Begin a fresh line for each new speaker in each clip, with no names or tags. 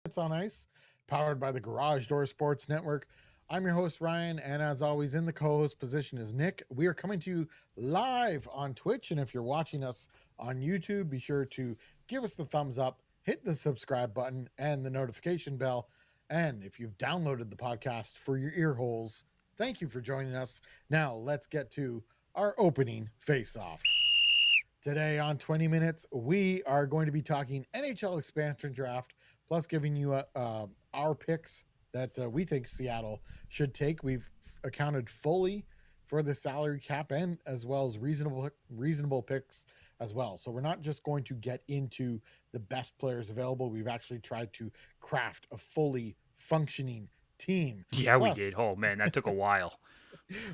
It's on Ice, powered by the Garage Door Sports Network. I'm your host, Ryan, and as always, in the co host position is Nick. We are coming to you live on Twitch, and if you're watching us on YouTube, be sure to give us the thumbs up, hit the subscribe button, and the notification bell. And if you've downloaded the podcast for your ear holes, thank you for joining us. Now, let's get to our opening face off. Today on 20 Minutes, we are going to be talking NHL expansion draft, plus giving you our picks that we think Seattle should take. We've accounted fully for the salary cap and as well as reasonable picks as well. So we're not just going to get into the best players available. We've actually tried to craft a fully functioning team.
Yeah, we did.
Plus,
Oh man, that took a while.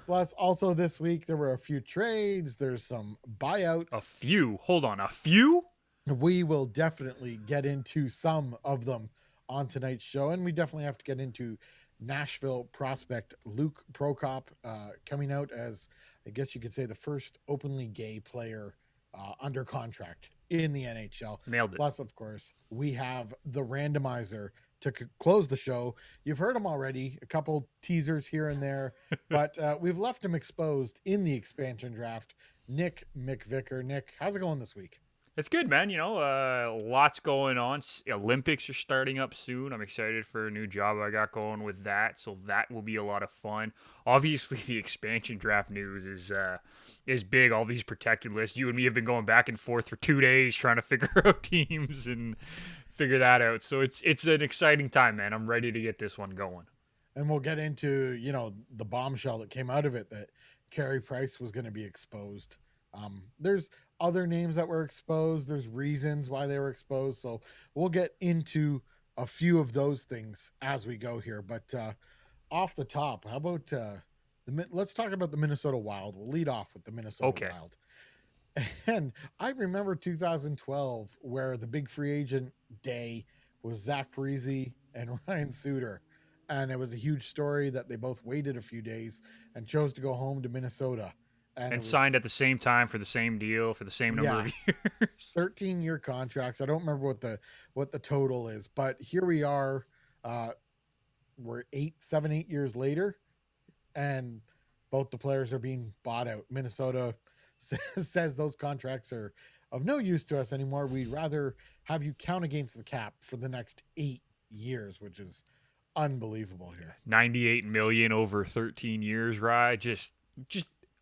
plus also this week there were a few trades. There's some
A
buyouts.
few. Hold on, a few?
We will definitely get into some of them on tonight's show, and we definitely have to get into Nashville prospect Luke Prokop coming out as, I guess you could say, the first openly gay player under contract in the NHL.
Nailed it.
Plus, of course, we have the randomizer to close the show. You've heard him already, a couple teasers here and there, but we've left him exposed in the expansion draft. Nick McVicker. Nick, how's it going this week?
It's good, man. Lots going on. Olympics are starting up soon. I'm excited for a new job I got going with that, so that will be a lot of fun. Obviously, the expansion draft news is big. All these protected lists. You and me have been going back and forth for 2 days trying to figure out teams and figure that out. So it's an exciting time, man. I'm ready to get this one going.
And we'll get into the bombshell that came out of it, that Carey Price was going to be exposed. There's other names that were exposed. There's reasons why they were exposed. So we'll get into a few of those things as we go here. But off the top, how about let's talk about the Minnesota Wild. We'll lead off with the Minnesota
Okay.
Wild. And I remember 2012, where the big free agent day was Zach Parise and Ryan Suter. And it was a huge story that they both waited a few days and chose to go home to Minnesota. And it
And signed
was,
at the same time for the same deal for the same number
yeah,
of years.
13-year contracts. I don't remember what the total is, but here we are. We're 8 years later, and both the players are being bought out. Minnesota says those contracts are of no use to us anymore. We'd rather have you count against the cap for the next 8 years, which is unbelievable here.
98 million over 13 years, right? Just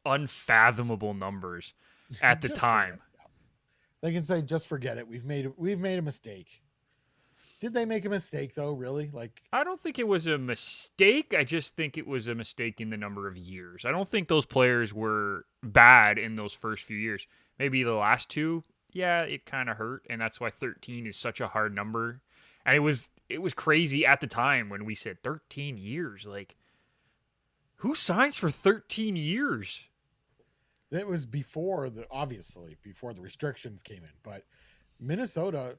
unfathomable numbers at the
Just forget
time.
it. They can say, just forget it. We've made a mistake. Did they make a mistake though? Really? Like,
I don't think it was a mistake. I just think it was a mistake in the number of years. I don't think those players were bad in those first few years. Maybe the last two, yeah, it kind of hurt, and that's why 13 is such a hard number. And it was crazy at the time when we said 13 years. Like, who signs for 13 years?
it was obviously before the restrictions came in, but Minnesota,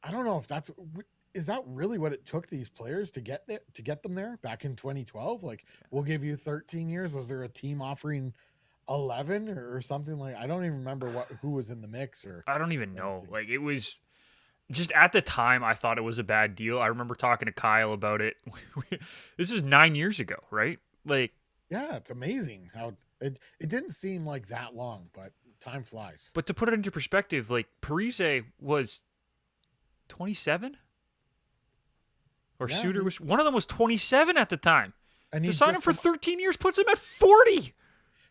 I don't know if is that really what it took these players to get them there back in 2012? Like, we'll give you 13 years. Was there a team offering 11 or something? Like, I don't even remember who was in the mix or
I don't even know.
anything.
Like, it was just at the time, I thought it was a bad deal. I remember talking to Kyle about it. This was 9 years ago, right? Like,
Yeah, it's amazing how it didn't seem like that long, but time flies.
but to put it into perspective, like Parise was 27, or
Yeah,
Suter was one of them was 27 at the time.
and
To
he's
sign him
just
for
come.
13 years puts him at 40.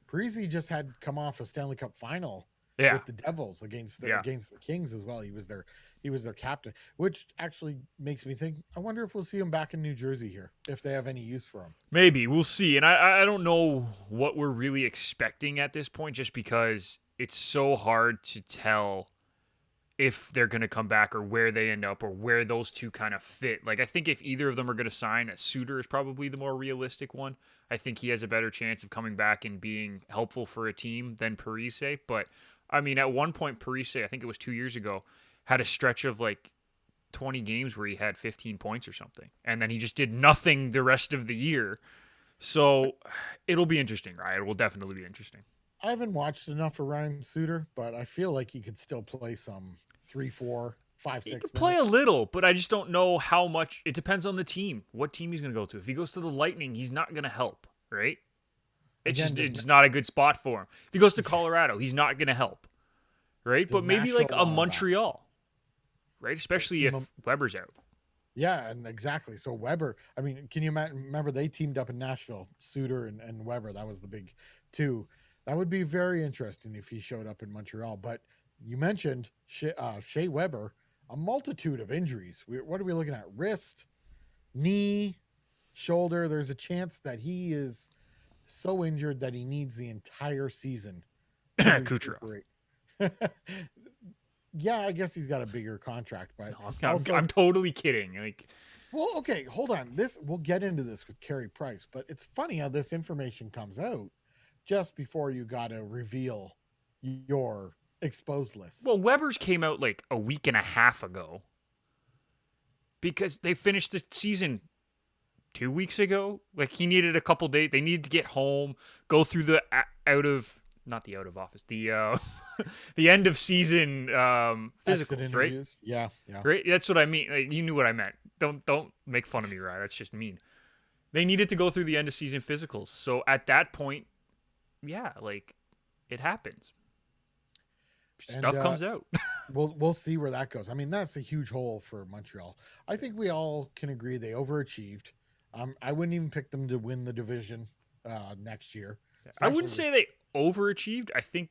Parisi just had come off a Stanley Cup final
Yeah,
with the Devils against
yeah.
the Kings as well. He was their captain, which actually makes me think. I wonder if we'll see him back in New Jersey here, if they have any use for him.
Maybe we'll see, and I don't know what we're really expecting at this point, just because it's so hard to tell if they're going to come back or where they end up or where those two kind of fit. Like, I think if either of them are going to sign, Suter is probably the more realistic one. I think he has a better chance of coming back and being helpful for a team than Parise. But, I mean, at one point, Parise, I think it was 2 years ago, had a stretch of like 20 games where he had 15 points or something. And then he just did nothing the rest of the year. So it'll be interesting, right? It will definitely be interesting.
I haven't watched enough of Ryan Suter, but I feel like he could still play some 3-4. 5,
He
6
could play a
minutes.
little, but I just don't know how much. It depends on the team, what team he's going to go to. If he goes to the Lightning, he's not going to help, right? It's
Again,
just it's not a good spot for him. If he goes to Colorado, he's not going to help, right?
does
But maybe like
Nashville
a
want him back?
Montreal, right? Especially
Team him.
if Weber's out.
Yeah, and exactly. So Weber, I mean, can you remember they teamed up in Nashville, Suter and Weber? That was the big two. That would be very interesting if he showed up in Montreal. But you mentioned Shea Weber, a multitude of injuries. What are we looking at? Wrist, knee, shoulder. There's a chance that he is so injured that he needs the entire season to
Kucherov.
recuperate. Yeah, I guess he's got a bigger contract, but
No,
also,
I'm totally kidding. Like,
well, okay, hold on. This we'll get into this with Carey Price, but it's funny how this information comes out just before you got to reveal your exposed list.
well, Weber's came out like a week and a half ago because they finished the season 2 weeks ago. Like he needed a couple days. They needed to get home, go through the out of not the out of office, the the end of season
Exit
physicals, right?
interviews. Yeah, yeah.
Right. That's what I mean. Like, you knew what I meant. Don't make fun of me, right? That's just mean. They needed to go through the end of season physicals. So at that point, yeah, like it happens.
And
Stuff comes out.
we'll see where that goes. I mean, that's a huge hole for Montreal. I think we all can agree they overachieved. I wouldn't even pick them to win the division next year.
I wouldn't say they overachieved. I think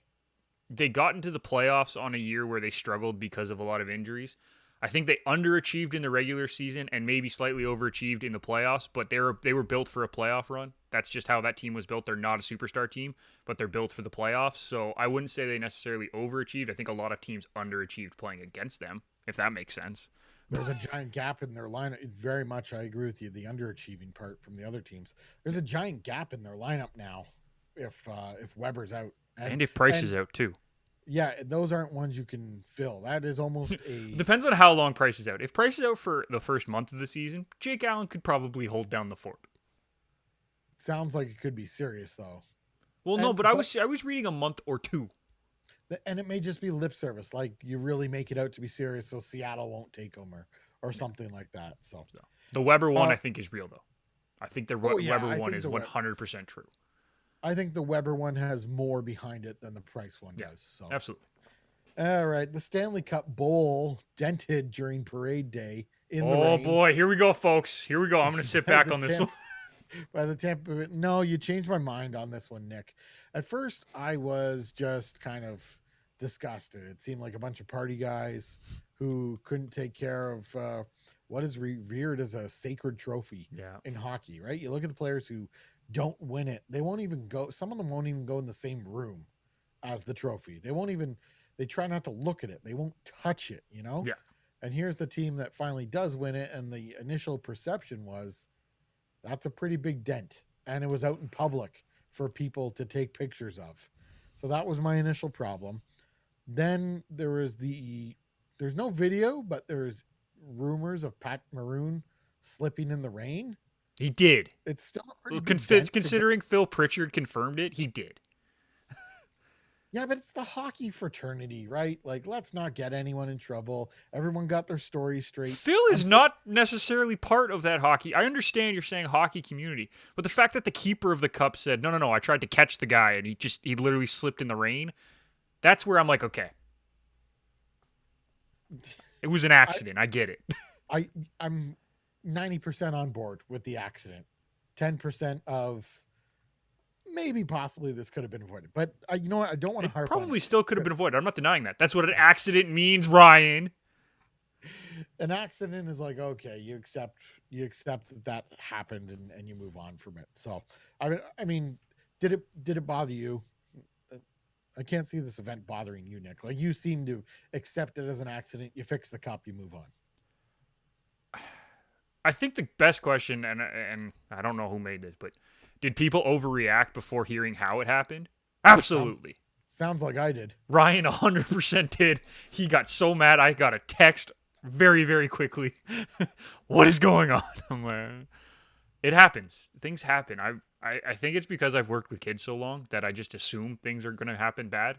they got into the playoffs on a year where they struggled because of a lot of injuries. I think they underachieved in the regular season and maybe slightly overachieved in the playoffs, but they were built for a playoff run. That's just how that team was built. They're not a superstar team, but they're built for the playoffs. So I wouldn't say they necessarily overachieved. I think a lot of teams underachieved playing against them, if that makes sense.
There's a giant gap in their lineup. Very much, I agree with you. The underachieving part from the other teams. There's a giant gap in their lineup now. If Weber's out
And if Price is out too.
yeah, those aren't ones you can fill. That is almost a
Depends on how long Price is out. If Price is out for the first month of the season, Jake Allen could probably hold down the fort.
sounds like it could be serious though.
Well, no, but I was reading a month or two.
And it may just be lip service, like you really make it out to be serious, so Seattle won't take them or something like that. So
the Weber one, I think, is real though. I think the
oh, yeah,
Weber
I
one
think
is
the
100% true.
I think the Weber one has more behind it than the Price one
Yeah,
does. So
absolutely.
all right, the Stanley Cup bowl dented during parade day in the
Oh
rain.
boy, here we go, folks. Here we go. I'm going to sit back on this one.
By the Tampa, no, you changed my mind on this one, Nick. At first, I was just kind of disgusted. It seemed like a bunch of party guys who couldn't take care of what is revered as a sacred trophy
Yeah.
in hockey, right? You look at the players who don't win it; they won't even go. Some of them won't even go in the same room as the trophy. They won't even. They try not to look at it. They won't touch it. You know.
Yeah.
And here's the team that finally does win it, and the initial perception was that's a pretty big dent. And it was out in public for people to take pictures of. So that was my initial problem. Then there's no video, but there's rumors of Pat Maroon slipping in the rain.
He did.
It's still a pretty big dent.
Considering Phil Pritchard confirmed it, he did.
Yeah, but it's the hockey fraternity, right? Like, let's not get anyone in trouble. Everyone got their story straight.
Phil is not necessarily part of that hockey. I understand you're saying hockey community, but the fact that the keeper of the cup said, no, I tried to catch the guy and he literally slipped in the rain. That's where I'm like, okay. It was an accident. I get it.
I'm 90% on board with the accident. 10% of maybe possibly this could have been avoided. But you know what? I don't want to harp on it.
Probably still could have been avoided. I'm not denying that. That's what an accident means, Ryan.
An accident is like, okay, you accept that happened and you move on from it. So I mean, did it bother you? I can't see this event bothering you, Nick. Like, you seem to accept it as an accident. You fix the cup, you move on.
I think the best question, and I don't know who made this, but did people overreact before hearing how it happened? Absolutely.
Sounds like I did.
Ryan 100% did. He got so mad. I got a text very, very quickly. What is going on? I'm like, it happens. Things happen. I think it's because I've worked with kids so long that I just assume things are going to happen bad.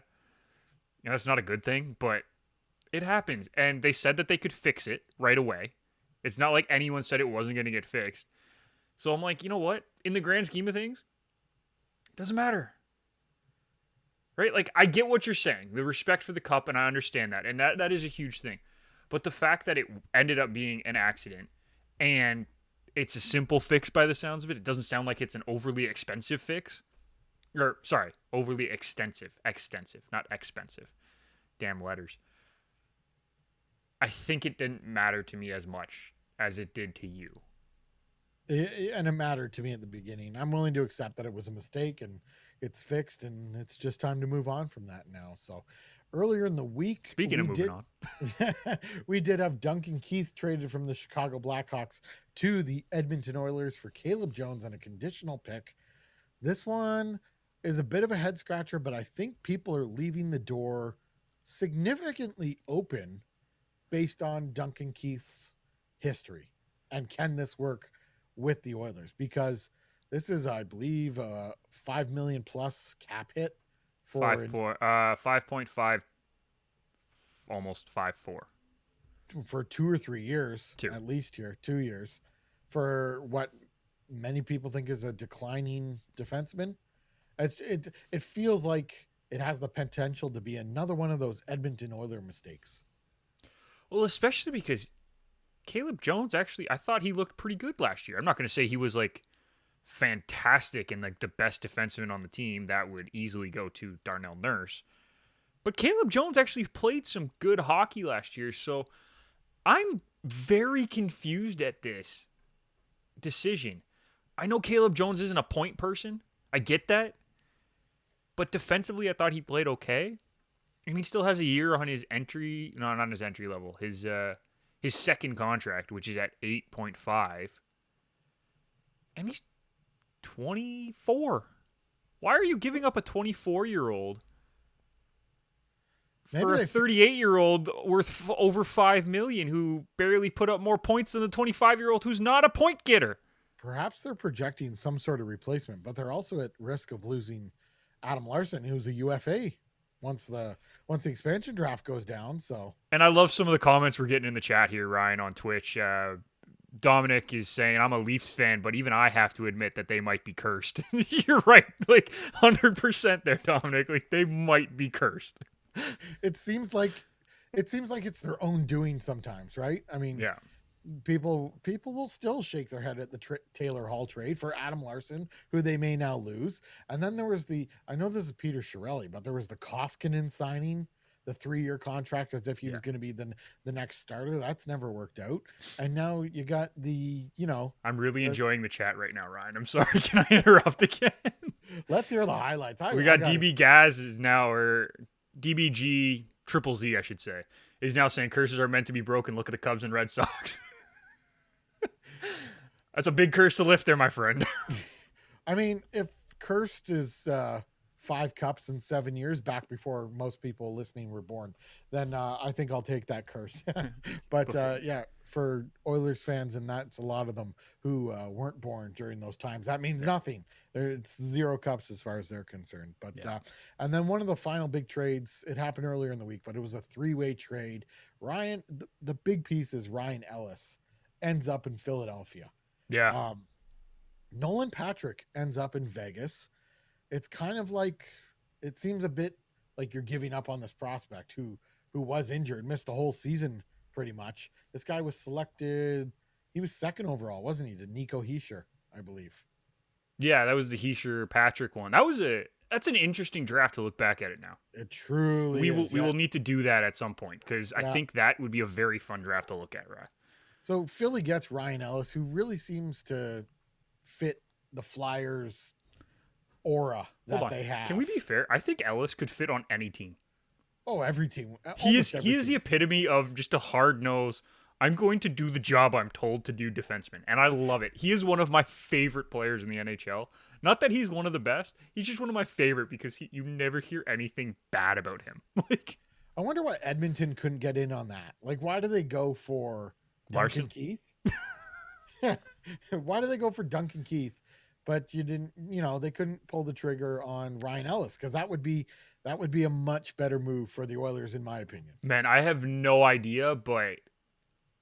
And that's not a good thing, but It happens. And they said that they could fix it right away. It's not like anyone said it wasn't going to get fixed. So I'm like, you know what? In the grand scheme of things, it doesn't matter. Right? Like, I get what you're saying, the respect for the cup, and I understand that. And that is a huge thing. But the fact that it ended up being an accident and it's a simple fix by the sounds of it, it doesn't sound like it's an overly expensive fix. Or, sorry, overly extensive. Extensive, not expensive. Damn letters. I think it didn't matter to me as much as it did to you.
And it mattered to me at the beginning. I'm willing to accept that it was a mistake and it's fixed, and it's just time to move on from that now. So earlier in the week,
Speaking of moving on,
we did have Duncan Keith traded from the Chicago Blackhawks to the Edmonton Oilers for Caleb Jones on a conditional pick. This one is a bit of a head scratcher, but I think people are leaving the door significantly open based on Duncan Keith's history. And can this work with the Oilers? Because this is, I believe, a 5 million plus cap hit for
5.5, almost 5.4
for 2 or 3 years,
Two.
at least here, 2 years, for what many people think is a declining defenseman. It feels like it has the potential to be another one of those Edmonton Oilers mistakes.
Well, especially because Caleb Jones, actually, I thought he looked pretty good last year. I'm not going to say he was like fantastic and like the best defenseman on the team. That would easily go to Darnell Nurse. But Caleb Jones actually played some good hockey last year. So I'm very confused at this decision. I know Caleb Jones isn't a point person. I get that. But defensively, I thought he played okay. And he still has a year on his entry, no, not his entry level, his second contract, which is at 8.5. And he's 24. Why are you giving up a 24-year-old for a 38-year-old worth over $5 million who barely put up more points than the 25-year-old who's not a point getter?
Perhaps they're projecting some sort of replacement, but they're also at risk of losing Adam Larson, who's a UFA once the expansion draft goes down. So,
and I love some of the comments we're getting in the chat here, Ryan, on Twitch. Dominic is saying, I'm a Leafs fan, but even I have to admit that they might be cursed. You're right. Like 100% there, Dominic. Like they might be cursed.
It seems like it's their own doing sometimes, right? I mean,
yeah.
People will still shake their head at the Taylor Hall trade for Adam Larson, who they may now lose. And then there was I know this is Peter Chiarelli, but there was the Koskinen signing, the 3-year contract as if he was going to be the next starter. That's never worked out. And now you got
I'm really enjoying the chat right now, Ryan. I'm sorry. Can I interrupt again?
Let's hear the highlights.
We got DB Gaz is now, or DBG Triple Z, I should say, is now saying curses are meant to be broken. Look at the Cubs and Red Sox. That's a big curse to lift there, my friend.
I mean, if cursed is 5 cups in 7 years, back before most people listening were born, then I think I'll take that curse. But yeah, for Oilers fans, and that's a lot of them who weren't born during those times, that means nothing. It's 0 cups as far as they're concerned. But and then one of the final big trades, it happened earlier in the week, but it was a 3-way trade. Ryan, the big piece is Ryan Ellis ends up in Philadelphia.
Yeah.
Nolan Patrick ends up in Vegas. It's kind of like, it seems a bit like you're giving up on this prospect who was injured, missed a whole season pretty much. This guy was selected, he was 2nd overall, wasn't he? To Nico Hischier, I believe.
Yeah, that was the Hischier Patrick one. That's an interesting draft to look back at it now.
It truly
we
is.
We will need to do that at some point because I think that would be a very fun draft to look at, right?
So Philly gets Ryan Ellis, who really seems to fit the Flyers aura that they have.
Can we be fair? I think Ellis could fit on any team.
Oh, every team.
He is the epitome of just a hard nose. I'm going to do the job I'm told to do defenseman. And I love it. He is one of my favorite players in the NHL. Not that he's one of the best. He's just one of my favorite because you never hear anything bad about him. Like,
I wonder why Edmonton couldn't get in on that. Like, why do they go for Duncan Keith? Why do they go for Duncan Keith, but you didn't, they couldn't pull the trigger on Ryan Ellis because that would be a much better move for the Oilers, in my opinion.
Man, I have no idea, but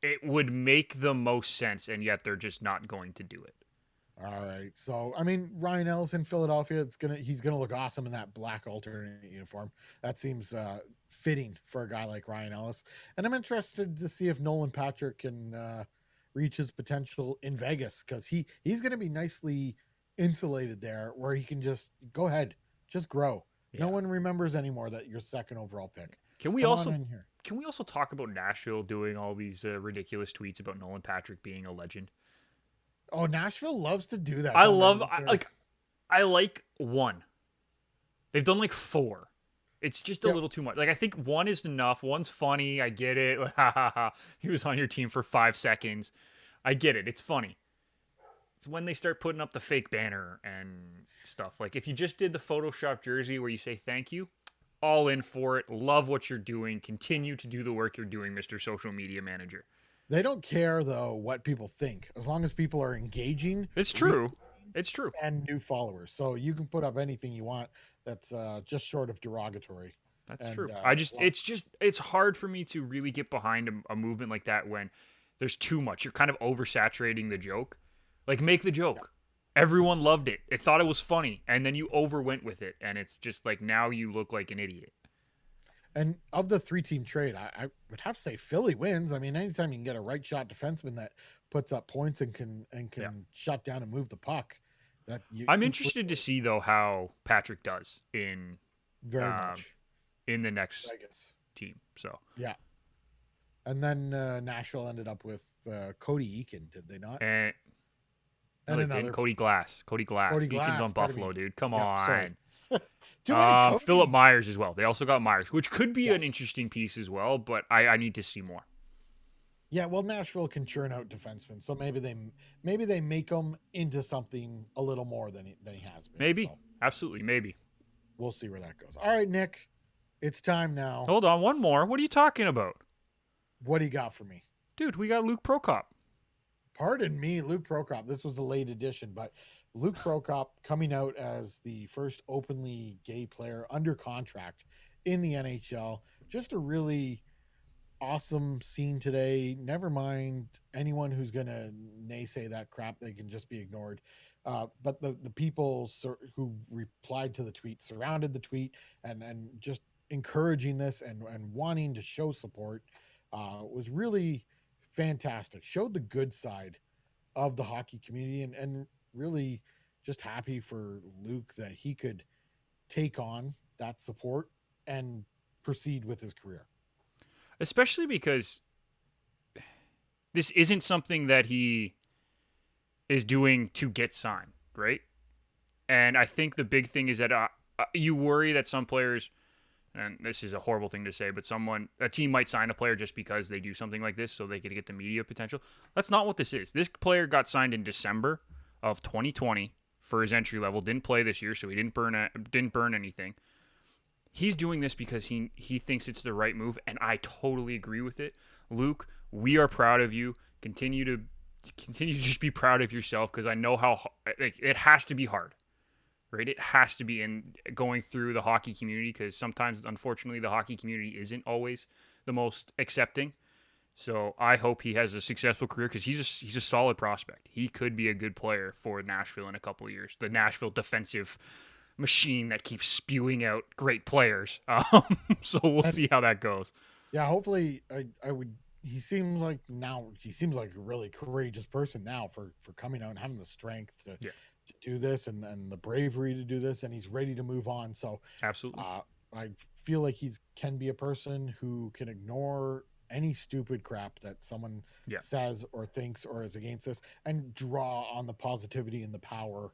it would make the most sense, and yet they're just not going to do it.
All right. So, I mean, Ryan Ellis in Philadelphia, he's gonna look awesome in that black alternate uniform. That seems fitting for a guy like Ryan Ellis. And I'm interested to see if Nolan Patrick can reach his potential in Vegas because he's gonna be nicely insulated there, where he can just go ahead, just grow. No
Yeah.
one remembers anymore that you're second overall pick.
Can we
Come on
also
in here.
can we also talk about Nashville doing all these ridiculous tweets about Nolan Patrick being a legend?
Oh, Nashville loves to do that,
I
don't they?
love
With their,
like I like one. They've done like four. It's just a
yeah,
little too much. Like I think one is enough. One's funny. I get it. Ha ha ha. He was on your team for 5 seconds. I get it. It's funny. It's when they start putting up the fake banner and stuff. Like if you just did the Photoshop jersey where you say thank you, all in for it. Love what you're doing. Continue to do the work you're doing, Mr. Social Media Manager.
they don't care though what people think, as long as people are engaging,
It's true. It's true.
and new followers. So you can put up anything you want that's just short of derogatory.
That's
And
true. It's hard for me to really get behind a movement like that when there's too much. You're kind of oversaturating the joke. Like make the
yeah.
joke. Everyone loved it. It thought it was funny, and then you overwent with it, and it's just like now you look like an idiot.
And of the three-team trade, I would have to say Philly wins. I mean, anytime you can get a right shot defenseman that puts up points and can
Yeah.
shut down and move the puck, that you
I'm interested to
completely
see though how Patrick does
very
um
much
in the next
Vegas.
team. So
Yeah. And then Nashville ended up with Cody Eakin, did they not?
and no,
And
they didn't.
another
Cody Glass. Cody Glass.
Cody
Eakin's
Glass,
on
pardon
Buffalo,
me.
dude. Come
Yep, sorry.
on.
Too many
Philip
Cody.
Myers as well. They also got Myers, which could be an
Yes.
interesting piece as well, but I need to see more.
Yeah, well, Nashville can churn out defensemen, so maybe they make him into something a little more than he has been.
Maybe.
So
Absolutely, maybe.
we'll see where that goes. All right, Nick, it's time now.
Hold on, one more. What are you talking about?
What do you got for me?
Dude, we got Luke Prokop.
Pardon me, Luke Prokop. This was a late edition, but Luke Prokop coming out as the first openly gay player under contract in the NHL. Just a really awesome scene today. Never mind anyone who's going to naysay that crap. They can just be ignored. But the people who replied to the tweet, surrounded the tweet, and just encouraging this and wanting to show support was really fantastic. Showed the good side of the hockey community, and really just happy for Luke that he could take on that support and proceed with his career.
Especially because this isn't something that he is doing to get signed, right? And I think the big thing is that you worry that some players, and this is a horrible thing to say, but a team might sign a player just because they do something like this so they could get the media potential. That's not what this is. This player got signed in December of 2020 for his entry level. Didn't play this year, so he didn't burn anything. He's doing this because he thinks it's the right move, and I totally agree with it. Luke, we are proud of you. Continue to just be proud of yourself, because I know how it has to be hard, right? It has to be in going through the hockey community, because sometimes, unfortunately, the hockey community isn't always the most accepting. So I hope he has a successful career, because he's a solid prospect. He could be a good player for Nashville in a couple of years. The Nashville defensive machine that keeps spewing out great players. So we'll
And
see how that goes.
yeah, hopefully I would. He seems like a really courageous person now for coming out and having the strength
Yeah,
to do this, and the bravery to do this, and he's ready to move on. So
absolutely.
I feel like he's can be a person who can ignore any stupid crap that someone
Yeah.
says or thinks or is against this, and draw on the positivity and the power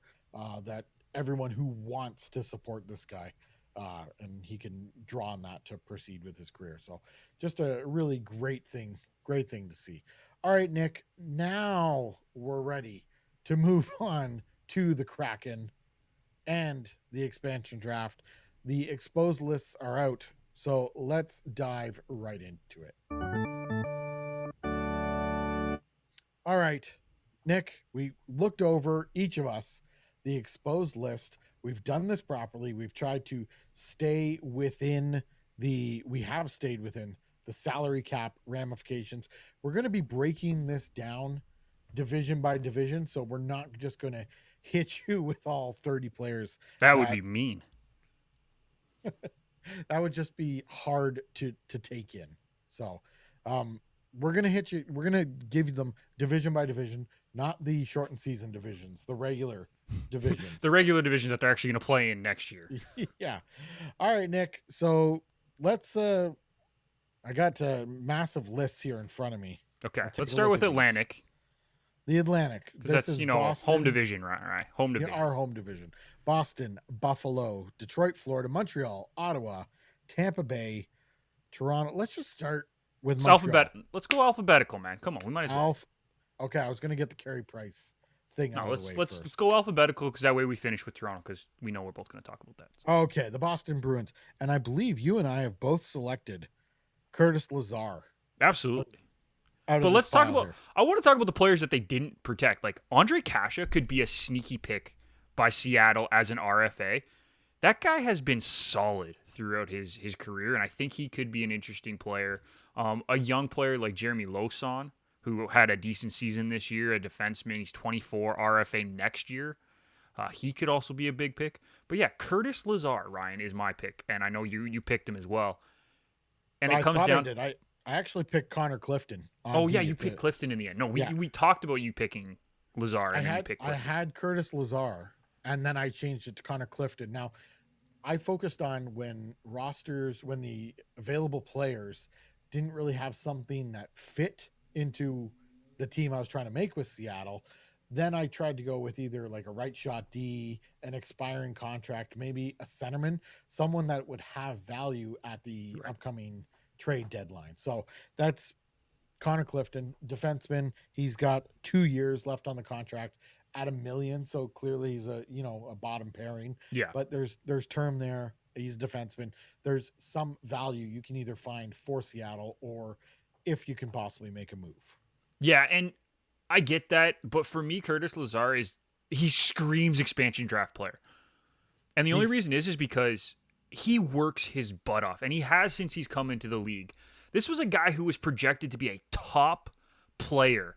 that everyone who wants to support this guy, and he can draw on that to proceed with his career. So just a really great thing to see. All right, Nick, now we're ready to move on to the Kraken and the expansion draft. The exposed lists are out, so let's dive right into it. All right, Nick, we looked over each of us the exposed list. We've done this properly. We've tried to stay within we have stayed within the salary cap ramifications. We're going to be breaking this down division by division. So we're not just going to hit you with all 30 players
That would
that
be mean.
that would just be hard to take in. So we're gonna hit you. We're gonna give you them division by division, not the shortened season divisions, the regular divisions.
The regular divisions that they're actually going to play in next year.
Yeah. All right, Nick. So let's. I got massive lists here in front of me.
Okay, let's start with Atlantic.
The Atlantic.
Because that's, Boston, home division, right? Home division.
Our home division. Boston, Buffalo, Detroit, Florida, Montreal, Ottawa, Tampa Bay, Toronto. Let's just start with Montreal.
Let's go alphabetical, man. Come on, we might as well.
Okay, I was going to get the Carey Price thing out of the way
let's
first.
Let's go alphabetical because that way we finish with Toronto because we know we're both going to talk about that.
So. Okay, the Boston Bruins. And I believe you and I have both selected Curtis Lazar.
Absolutely. But let's talk about I want to talk about the players that they didn't protect. Like Andre Kasha could be a sneaky pick by Seattle as an RFA. That guy has been solid throughout his career, and I think he could be an interesting player. A young player like Jeremy Lawson, who had a decent season this year, a defenseman. He's 24, RFA next year. He could also be a big pick. But yeah, Curtis Lazar, Ryan, is my pick, and I know you picked him as well. And it comes down.
I actually picked Connor Clifton.
You picked Clifton in the end. No, we talked about you picking Lazar, and then you picked Clifton.
I had Curtis Lazar, and then I changed it to Connor Clifton. Now, I focused on when the available players didn't really have something that fit into the team I was trying to make with Seattle. Then I tried to go with either like a right shot D, an expiring contract, maybe a centerman, someone that would have value at the upcoming trade deadline. So that's Connor Clifton, defenseman. He's got 2 years left on the contract at $1 million. So clearly he's a bottom pairing.
Yeah.
But there's term there. He's a defenseman. There's some value you can either find for Seattle or if you can possibly make a move.
Yeah, and I get that, but for me, Curtis Lazar he screams expansion draft player. And the only reason is because he works his butt off, and he has since he's come into the league. This was a guy who was projected to be a top player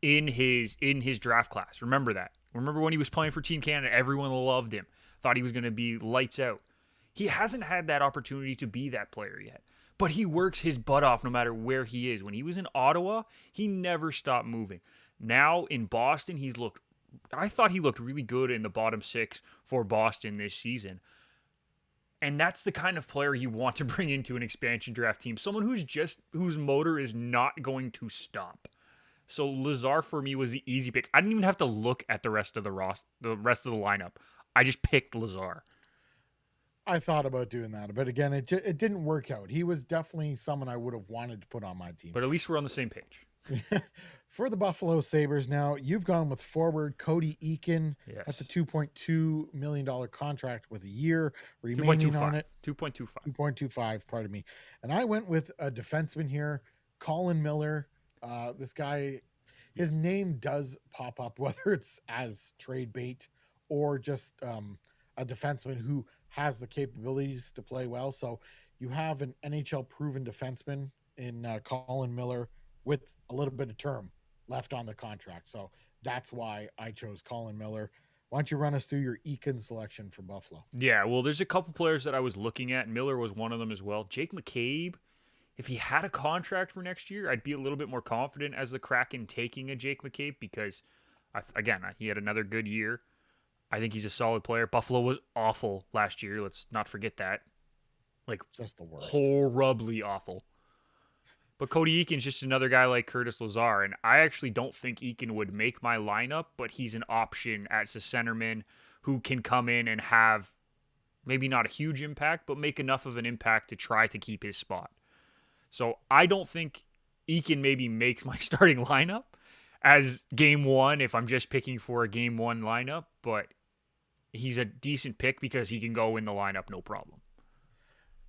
in his draft class. Remember that. Remember when he was playing for Team Canada, everyone loved him. Thought he was going to be lights out. He hasn't had that opportunity to be that player yet. But he works his butt off no matter where he is. When he was in Ottawa, he never stopped moving. Now in Boston, I thought he looked really good in the bottom six for Boston this season. And that's the kind of player you want to bring into an expansion draft team. Someone whose motor is not going to stop. So Lazar for me was the easy pick. I didn't even have to look at the rest of the lineup. I just picked Lazar.
I thought about doing that, but again, it didn't work out. He was definitely someone I would have wanted to put on my team.
But at least we're on the same page.
For the Buffalo Sabres now, you've gone with forward Cody Eakin.
Yes.
That's a $2.2 million contract with a year remaining on it.
2.25.
2.25, pardon me. And I went with a defenseman here, Colin Miller. This guy, his name does pop up, whether it's as trade bait or just a defenseman who has the capabilities to play well. So you have an NHL proven defenseman in Colin Miller with a little bit of term left on the contract. So that's why I chose Colin Miller. Why don't you run us through your Eakin selection for Buffalo?
Yeah, well, there's a couple players that I was looking at. Miller was one of them as well. Jake McCabe, if he had a contract for next year, I'd be a little bit more confident as the Kraken taking a Jake McCabe because, he had another good year. I think he's a solid player. Buffalo was awful last year. Let's not forget that.
Just the worst.
Horribly awful. But Cody Eakin's just another guy like Curtis Lazar, and I actually don't think Eakin would make my lineup, but he's an option as a centerman who can come in and have maybe not a huge impact, but make enough of an impact to try to keep his spot. So I don't think Eakin maybe makes my starting lineup as game one if I'm just picking for a game one lineup, but he's a decent pick because he can go in the lineup no problem.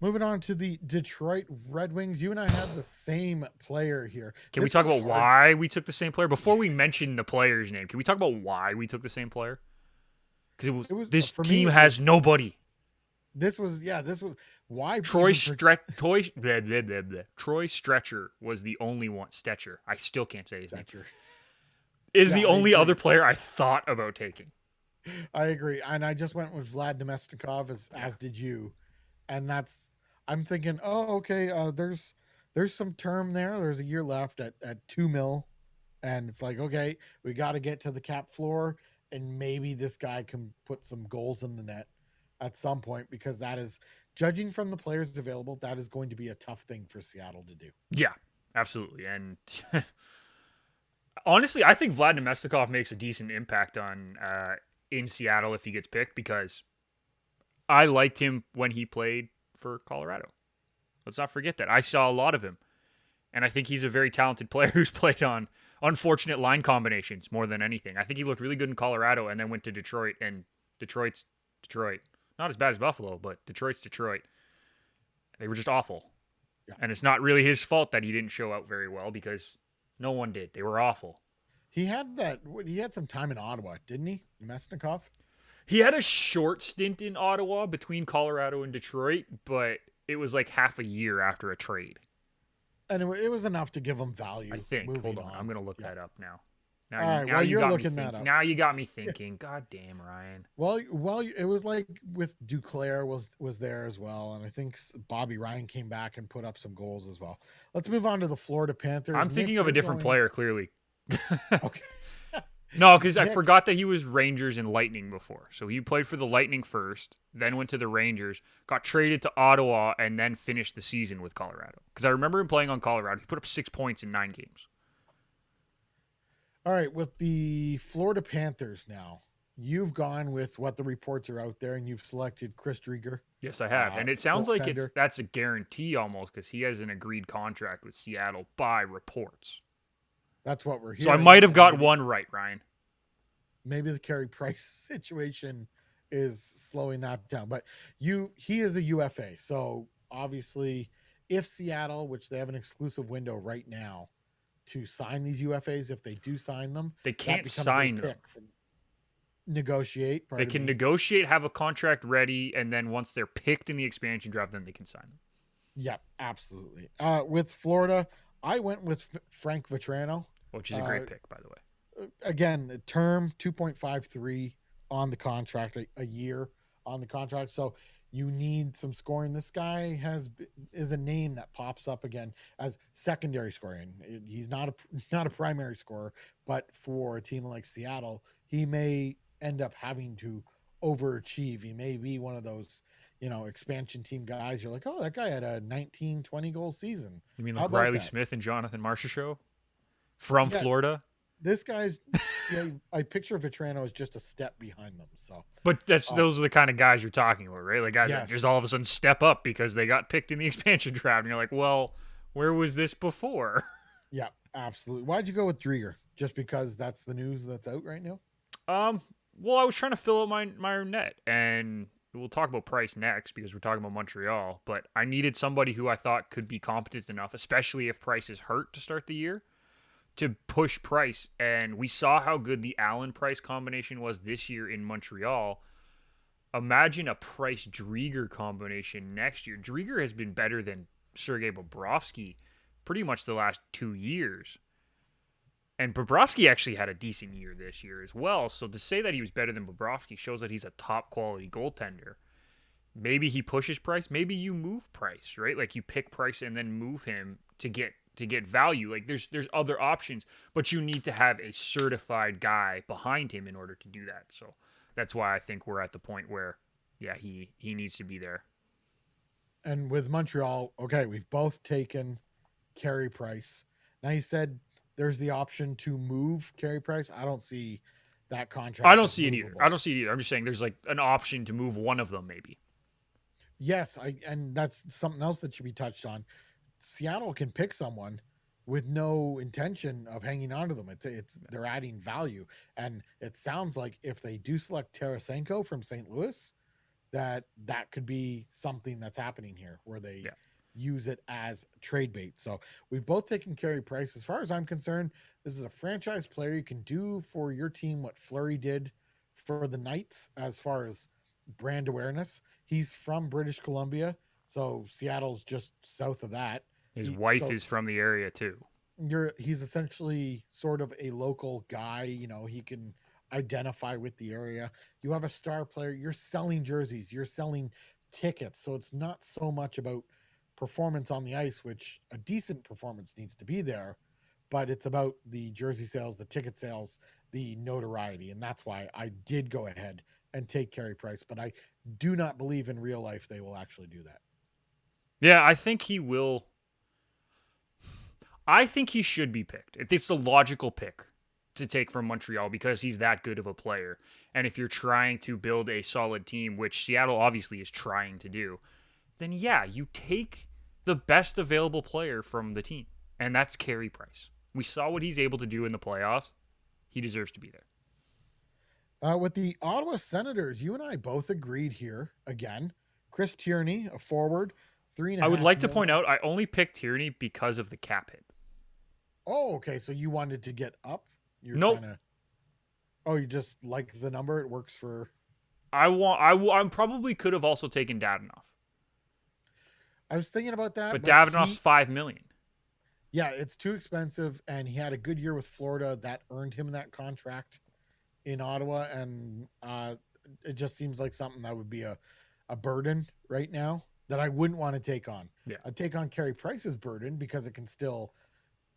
Moving on to the Detroit Red Wings. You and I have the same player here.
Can we talk about why we took the same player? Before we mention the player's name, can we talk about why we took the same player? because
It was
this
for me.
team
It
has
was
nobody.
this was yeah. This was why
Troy
even for
Stretch Toy blah, blah, blah, blah. Troy Stretcher was the only one. Stetcher. I still can't say his name.
Thatcher.
Is
Yeah,
the
I
only other
agree.
player I thought about taking.
I agree, and I just went with Vlad Domestikov
Yeah.
as did you, and that's I'm thinking. Oh, okay. There's some term there. There's a year left at 2 mil, and it's like okay, we got to get to the cap floor, and maybe this guy can put some goals in the net at some point because that is judging from the players available. That is going to be a tough thing for Seattle to do.
Yeah, absolutely. And honestly, I think Vlad Domestikov makes a decent impact on in Seattle if he gets picked because I liked him when he played for Colorado. Let's not forget that. I saw a lot of him. And I think he's a very talented player who's played on unfortunate line combinations more than anything. I think he looked really good in Colorado and then went to Detroit, and Detroit's Detroit. Not as bad as Buffalo, but Detroit's Detroit. They were just awful.
Yeah.
And it's not really his fault that he didn't show out very well because no one did. They were awful.
He had that. He had some time in Ottawa, didn't he, Mesnikov?
He had a short stint in Ottawa between Colorado and Detroit, but it was like half a year after a trade.
And it was enough to give him
I
value.
think. Hold
Moving
on, I'm
on.
gonna look
Yeah.
that up now.
All right.
Now
While
you
you're
got me
looking that up.
Now you got me thinking. God damn, Ryan.
Well, it was like with Duclair was there as well, and I think Bobby Ryan came back and put up some goals as well. Let's move on to the Florida Panthers.
I'm
Nick,
thinking of a
you're
different
going
player. Clearly,
okay.
no, because I
Nick,
forgot that he was Rangers and Lightning before. So he played for the Lightning first, then went to the Rangers, got traded to Ottawa, and then finished the season with Colorado. Because I remember him playing on Colorado. He put up 6 points in 9 games.
all right, with the Florida Panthers now, you've gone with what the reports are out there, and you've selected Chris Drieger,
Yes, I have, and it sounds like
goaltender.
that's a guarantee almost because he has an agreed contract with Seattle by reports.
That's what we're
So I
hearing,
might have
and
got one right, Ryan.
maybe the Carey Price situation is slowing that down. But he is a UFA, so obviously, if Seattle, which they have an exclusive window right now to sign these UFAs, if they do sign them,
They
that
can't
becomes their
sign them.
pick. Negotiate,
They
pardon
can
me.
negotiate, have a contract ready, and then once they're picked in the expansion draft, then they can sign them.
Yep, absolutely. With Florida, I went with Frank Vetrano.
Which is a great pick, by the way.
Again, the term 2.53 on the contract, a year on the contract. So you need some scoring. This guy is a name that pops up again as secondary scoring. He's not a primary scorer, but for a team like Seattle, he may end up having to overachieve. He may be one of those, expansion team guys. You're like, oh, that guy had a 19, 20 goal season.
You mean
How
like
about
Riley
that?
Smith and Jonathan Marcia show from
Yeah,
Florida?
this guy's. See, I picture Vetrano as just a step behind them. So,
But
uh,
those are the kind of guys you're talking about, right? Like guys that just all of a
yes,
sudden step up because they got picked in the expansion draft, and you're like, well, where was this before?
yeah, absolutely. Why'd you go with Drieger? Just because that's the news that's out right now?
Well, I was trying to fill out my net, and we'll talk about Price next because we're talking about Montreal. But I needed somebody who I thought could be competent enough, especially if Price is hurt to start the year, to push Price. And we saw how good the Allen Price combination was this year in Montreal. Imagine a Price Drieger combination next year. Drieger has been better than Sergei Bobrovsky pretty much the last 2 years. And Bobrovsky actually had a decent year this year as well. So to say that he was better than Bobrovsky shows that he's a top quality goaltender. Maybe he pushes Price. Maybe you move Price, right? Like you pick Price and then move him to get value. Like there's other options, but you need to have a certified guy behind him in order to do that. So that's why I think we're at the point where, yeah, he needs to be there.
And with Montreal, okay, we've both taken Carey Price. Now you said there's the option to move Carey Price. I don't see that
I
contract
don't
as
see it either. I
movable.
don't see it either. I'm just saying there's like an option to move one of them maybe.
Yes, and that's something else that should be touched on. Seattle can pick someone with no intention of hanging on to them. It's they're adding value, and it sounds like if they do select Tarasenko from St. Louis, that could be something that's happening here where they
Yeah.
use it as trade bait. So we've both taken Carey Price. As far as I'm concerned, this is a franchise player. You can do for your team what Fleury did for the Knights as far as brand awareness. He's from British Columbia, so Seattle's just south of that.
His
He
wife
so
is from the area too.
he's essentially sort of a local guy. He can identify with the area. You have a star player. You're selling jerseys. You're selling tickets. So it's not so much about performance on the ice, which a decent performance needs to be there, but it's about the jersey sales, the ticket sales, the notoriety, and that's why I did go ahead and take Carey Price. But I do not believe in real life they will actually do that.
Yeah, I think he will. I think he should be picked. It's the logical pick to take from Montreal because he's that good of a player. And if you're trying to build a solid team, which Seattle obviously is trying to do, then yeah, you take the best available player from the team. And that's Carey Price. We saw what he's able to do in the playoffs. He deserves to be there.
With the Ottawa Senators, you and I both agreed here again. Chris Tierney, a forward, three and a
I would
half
like to point
million.
out I only picked Tierney because of the cap hit.
Oh, okay. So you wanted to get up. You're trying
Nope.
to. Oh, you just like the number. It works for.
I probably could have also taken Dadanoff,
I was thinking about that,
but
but
Dadanoff's 5 million.
yeah, it's too expensive, and he had a good year with Florida that earned him that contract in Ottawa, and it just seems like something that would be a burden right now that I wouldn't want to take on.
Yeah.
I'd take on Carey Price's burden because it can still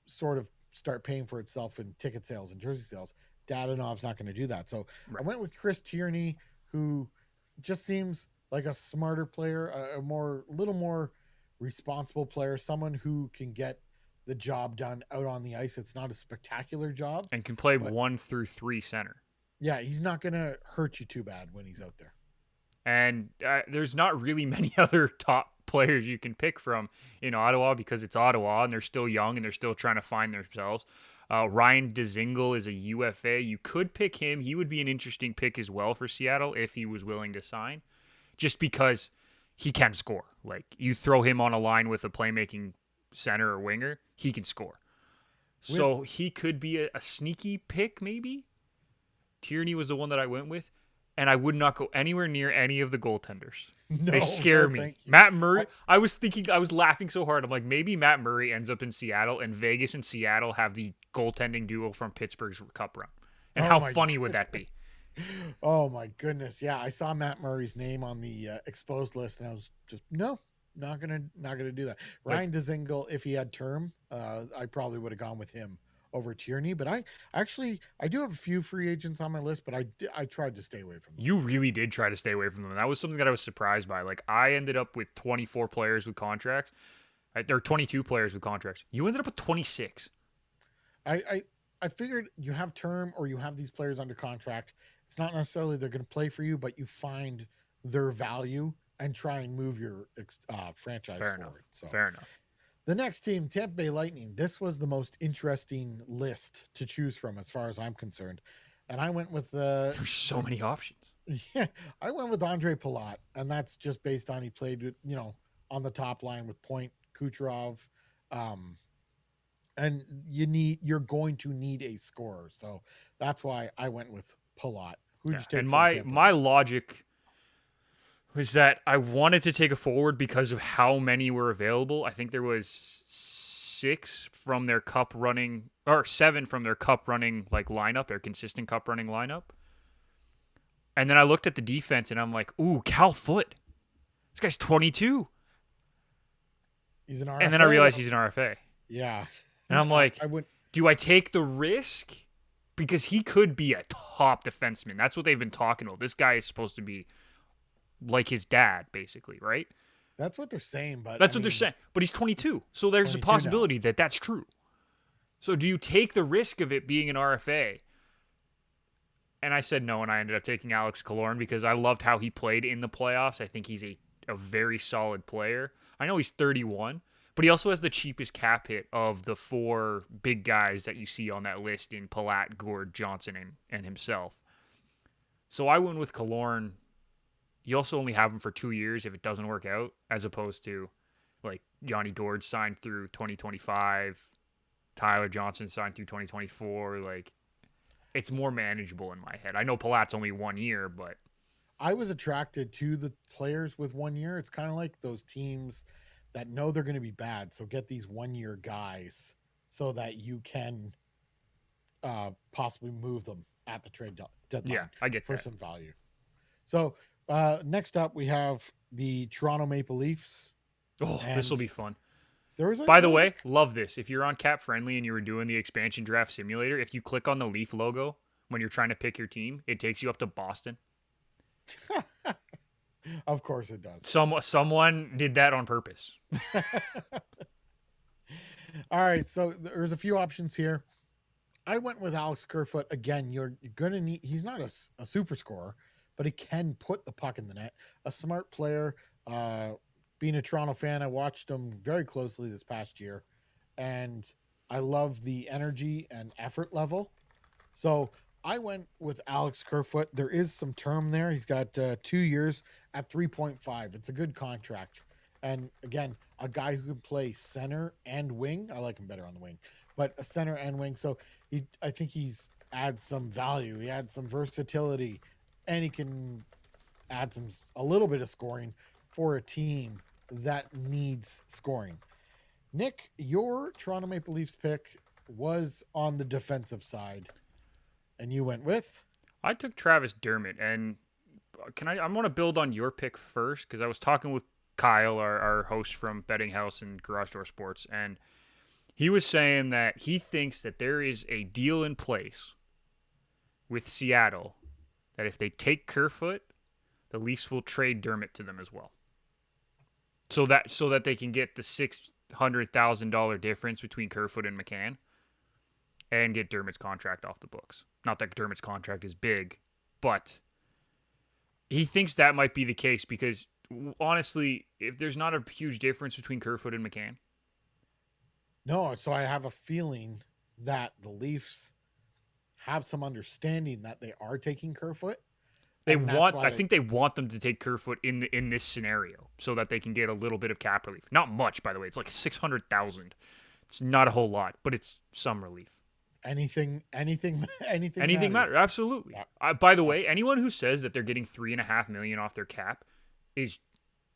sort of start paying for itself in ticket sales and jersey sales. Dadonov's not going to do that. So I
Right.
went with Chris Tierney, who just seems like a smarter player, little more responsible player, someone who can get the job done out on the ice. It's not a spectacular job,
And can play
but
1 through 3 center.
yeah, he's not going to hurt you too bad when he's out there.
And there's not really many other top players you can pick from in Ottawa because it's Ottawa and they're still young and they're still trying to find themselves. Ryan Dzingel is a UFA. You could pick him. He would be an interesting pick as well for Seattle if he was willing to sign, just because he can score. Like you throw him on a line with a playmaking center or winger, he can score. So
With
he could be a sneaky pick, maybe. Tierney was the one that I went with, and I would not go anywhere near any of the goaltenders. They
no,
scare
no,
me.
thank you.
Matt Murray,
I,
I was laughing so hard. I'm like, maybe Matt Murray ends up in Seattle, and Vegas and Seattle have the goaltending duo from Pittsburgh's Cup run. And
oh
how
my
funny would that be?
Oh my goodness. Yeah, I saw Matt Murray's name on the exposed list and I was just no, not gonna do that.
Like,
Ryan Dzingel, if he had term, I probably would have gone with him over Tierney. But I do have a few free agents on my list, but I tried to stay away from them.
you really did try to stay away from them. That was something that I was surprised by. Like, I ended up with 24 players with contracts. There are 22 players with contracts. You ended up with 26.
I I, I figured you have term or you have these players under contract. It's not necessarily they're going to play for you, but you find their value and try and move your franchise
Fair enough.
forward. So
Fair enough.
the next team, Tampa Bay Lightning. This was the most interesting list to choose from, as far as I'm concerned, and I went with
There's so many options.
yeah, I went with Andre Palat, and that's just based on he played with on the top line with Point Kucherov, um, and you're going to need a scorer, so that's why I went with Palat. Who'd
Yeah.
you
And
take from
my
Tampa
my
Bay?
logic was that I wanted to take a forward because of how many were available. I think there was 6 from their cup running or 7 from their cup running like lineup, their consistent cup running lineup. And then I looked at the defense and I'm like, "Ooh, Cal Foot. This guy's 22."
He's an
And then I
RFA.
realized he's an RFA.
Yeah,
And I'm like,
I would.
"Do I take the risk?" Because he could be a top defenseman. That's what they've been talking about. This guy is supposed to be like his dad, basically, right?
That's what they're saying, but I
That's what they're
mean,
saying. But he's 22. So there's a
22 now.
possibility that that's true. So do you take the risk of it being an RFA? And I said no, and I ended up taking Alex Killorn because I loved how he played in the playoffs. I think he's a very solid player. I know he's 31, but he also has the cheapest cap hit of the 4 big guys that you see on that list in Palat, Gord, Johnson, and himself. So I went with Killorn. You also only have him for 2 years if it doesn't work out, as opposed to like Yanni Gord signed through 2025, Tyler Johnson signed through 2024. Like it's more manageable in my head. I know Palat's only 1 year, but
I was attracted to the players with 1 year. It's kind of like those teams that know they're going to be bad, so get these 1 year guys so that you can possibly move them at the
yeah,
deadline
I get
for
that.
some value. So next up, we have the Toronto Maple Leafs,
Oh, this will
and
be fun.
there was a
By the
there was a
way, love this. If you're on Cap Friendly and you were doing the expansion draft simulator, if you click on the Leaf logo when you're trying to pick your team, it takes you up to Boston.
of course it does.
Someone did that on purpose.
All right, so there's a few options here. I went with Alex Kerfoot again. You're gonna need. He's not a super scorer, but he can put the puck in the net. A smart player. Uh, Being a Toronto fan, I watched him very closely this past year, and I love the energy and effort level. So I went with Alex Kerfoot. There is some term there. He's got 2 years at 3.5. It's a good contract. And again, a guy who can play center and wing. I like him better on the wing, but a center and wing. So I think he's adds some value. He adds some versatility, and he can add a little bit of scoring for a team that needs scoring. Nick, your Toronto Maple Leafs pick was on the defensive side, and you went with.
I took Travis Dermott, and I want to build on your pick first because I was talking with Kyle, our host from Betting House and Garage Door Sports, and he was saying that he thinks that there is a deal in place with Seattle that if they take Kerfoot, the Leafs will trade Dermott to them as well. So that they can get the $600,000 difference between Kerfoot and McCann and get Dermott's contract off the books. Not that Dermott's contract is big, but he thinks that might be the case because honestly, if there's not a huge difference between Kerfoot and McCann,
No, so I have a feeling that the Leafs have some understanding that they are taking Kerfoot, and that's why
I think they want them to take Kerfoot in this scenario so that they can get a little bit of cap relief. Not much, by the way. It's like 600,000. It's not a whole lot, but it's some relief.
anything,
Anything matters,
matters.
absolutely.
Yeah.
By the way, anyone who says that they're getting $3.5 million off their cap is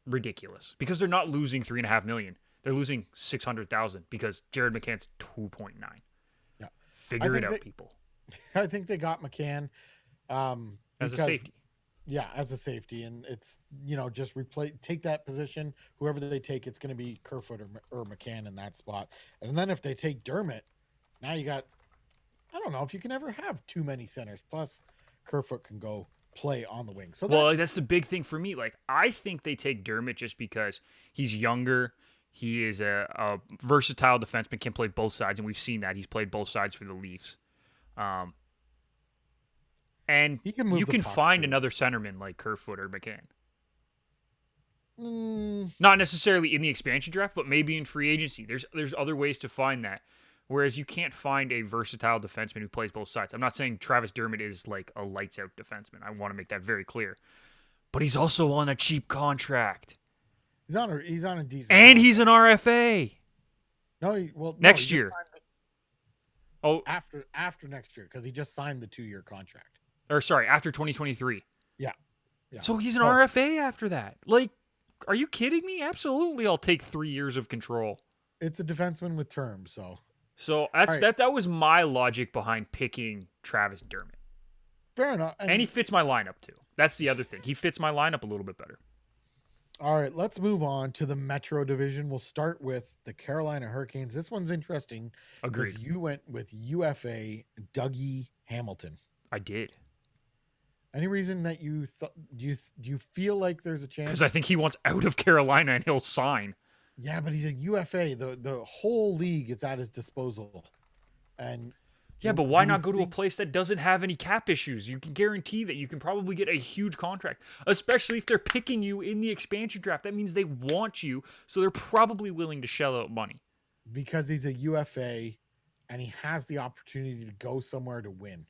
ridiculous because they're not losing $3.5 million. They're losing 600,000 because Jared McCann's 2.9.
Yeah,
Figure it out, people.
I think they got McCann
As a
because
safety.
yeah, as a safety, and it's just replace take that position. Whoever they take, it's going to be Kerfoot or McCann in that spot. And then if they take Dermott, now you got. I don't know if you can ever have too many centers. Plus, Kerfoot can go play on the wing. So
That's the big thing for me. Like, I think they take Dermott just because he's younger. He is a versatile defenseman, can play both sides, and we've seen that. He's played both sides for the Leafs. And
he can move
you
the
can
puck,
find
too.
another centerman like Kerfoot or McCann.
Mm,
Not necessarily in the expansion draft, but maybe in free agency. There's other ways to find that. Whereas you can't find a versatile defenseman who plays both sides. I'm not saying Travis Dermott is like a lights out defenseman. I want to make that very clear. But he's also on a cheap contract.
he's on a decent.
And
contract.
he's an RFA.
No,
Next
he
year. Oh,
after next year because he just signed the 2 year contract.
or sorry, after 2023.
Yeah, yeah.
So he's an RFA after that. Like, are you kidding me? Absolutely, I'll take 3 years of control.
It's a defenseman with terms, so.
So that's
right.
that was my logic behind picking Travis Dermott.
Fair enough.
And he fits my lineup too. That's the other thing. He fits my lineup a little bit better.
All right, let's move on to the Metro Division. We'll start with the Carolina Hurricanes. This one's interesting
Agreed.
because you went with UFA Dougie Hamilton.
I did.
Any reason that you thought? Do you feel like there's a chance?
Because I think he wants out of Carolina and he'll sign.
Yeah, but he's a UFA. The whole league is at his disposal, and
yeah, but why
do
not
we
go to a place that doesn't have any cap issues? You can guarantee that you can probably get a huge contract, especially if they're picking you in the expansion draft. That means they want you, so they're probably willing to shell out money.
Because he's a UFA, and he has the opportunity to go somewhere to win.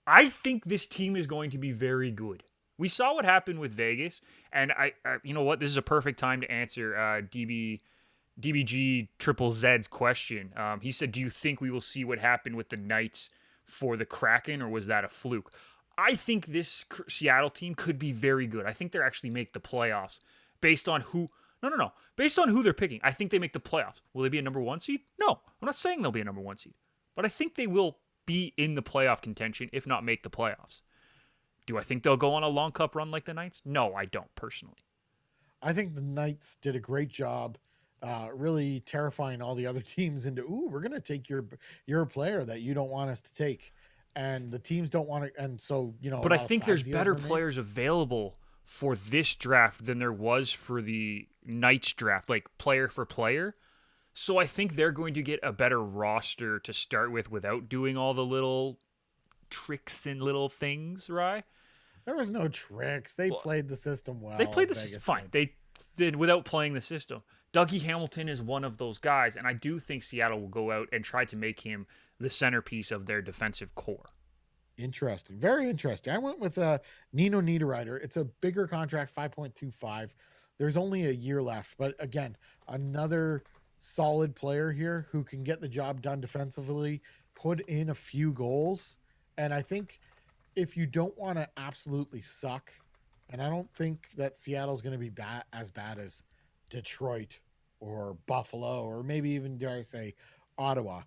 I think this team is going to be very good. We saw what happened with Vegas, and I you know what? This is a perfect time to answer DBG Triple Z's question. He said, "Do you think we will see what happened with the Knights for the Kraken, or was that a fluke? I think this Seattle team could be very good. I think they actually make the playoffs based on who. No, no, no. Based on who they're picking, I think they make the playoffs. Will they be a number one seed? No, I'm not saying they'll be a number one seed, but I think they will be in the playoff contention, if not make the playoffs. Do I think they'll go on a long cup run like the Knights? No, I don't personally.
I think the Knights did a great job, really terrifying all the other teams into, ooh, we're gonna take your player that you don't want us to take, and the teams don't want to, and so a
But I
lot of
think
side
there's
deals
better
were made.
players available for this draft than there was for the Knights draft, like player for player. So I think they're going to get a better roster to start with without doing all the little tricks and little things, right?
There was no tricks. They
Well,
played the system
they
well.
played this
Vegas
fine.
did.
They did without playing the system. Dougie Hamilton is one of those guys, and I do think Seattle will go out and try to make him the centerpiece of their defensive core.
Interesting. Very interesting. I went with Nino Niederreiter. It's a bigger contract, 5.25. There's only a year left, but again, another solid player here who can get the job done defensively, put in a few goals, and I think if you don't want to absolutely suck, and I don't think that Seattle's going to be as bad as Detroit or Buffalo or maybe even dare I say Ottawa,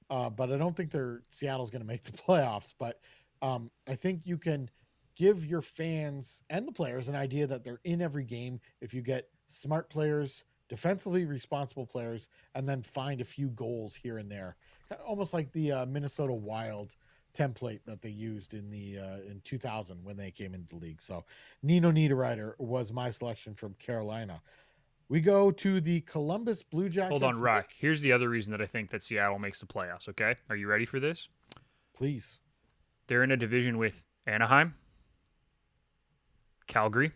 but I don't think Seattle's going to make the playoffs. But I think you can give your fans and the players an idea that they're in every game if you get smart players, defensively responsible players, and then find a few goals here and there, almost like the Minnesota Wild template that they used in 2000 when they came into the league. So Nino Niederreiter was my selection from Carolina. We go to the Columbus Blue
Hold on,
Jackets.
Rye.
Nick,
Here's the other reason that I think that Seattle makes the playoffs, okay? Are you ready for this?
please.
They're in a division with Anaheim, Calgary,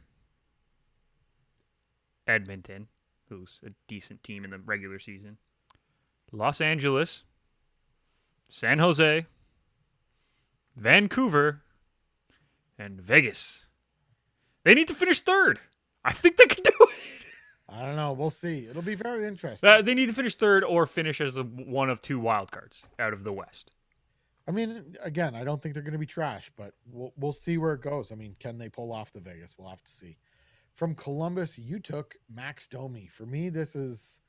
Edmonton, who's a decent team in the regular season, Los Angeles, San Jose, Vancouver, and Vegas. They need to finish third. I think they can do it.
I don't know. We'll see. It'll be very interesting.
They need to finish third or finish as one of two wild cards out of the West.
I mean, again, I don't think they're going to be trash, but we'll see where it goes. I mean, can they pull off the Vegas? We'll have to see. From Columbus, you took Max Domi. For me, this is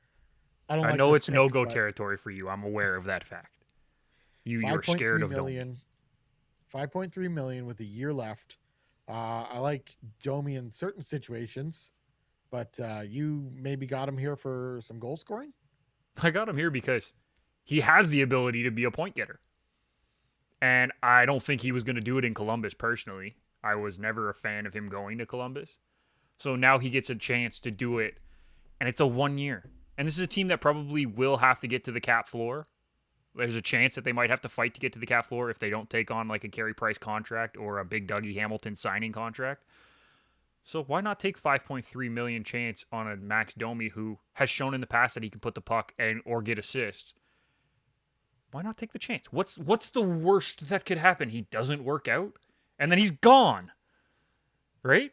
I don't
I
like
know
this
it's no
pick,
go
but
territory for you. I'm aware of that fact. You're
five point
scared
three
of Domi.
million, 5.3 million with a year left. I like Domi in certain situations, but you maybe got him here for some goal scoring.
I got him here because he has the ability to be a point getter. And I don't think he was going to do it in Columbus personally. I was never a fan of him going to Columbus. So now he gets a chance to do it, and it's a 1 year. And this is a team that probably will have to get to the cap floor. There's a chance that they might have to fight to get to the cap floor if they don't take on like a Carey Price contract or a big Dougie Hamilton signing contract. So why not take 5.3 million chance on a Max Domi who has shown in the past that he can put the puck and or get assists? Why not take the chance? What's the worst that could happen? He doesn't work out and then he's gone. Right?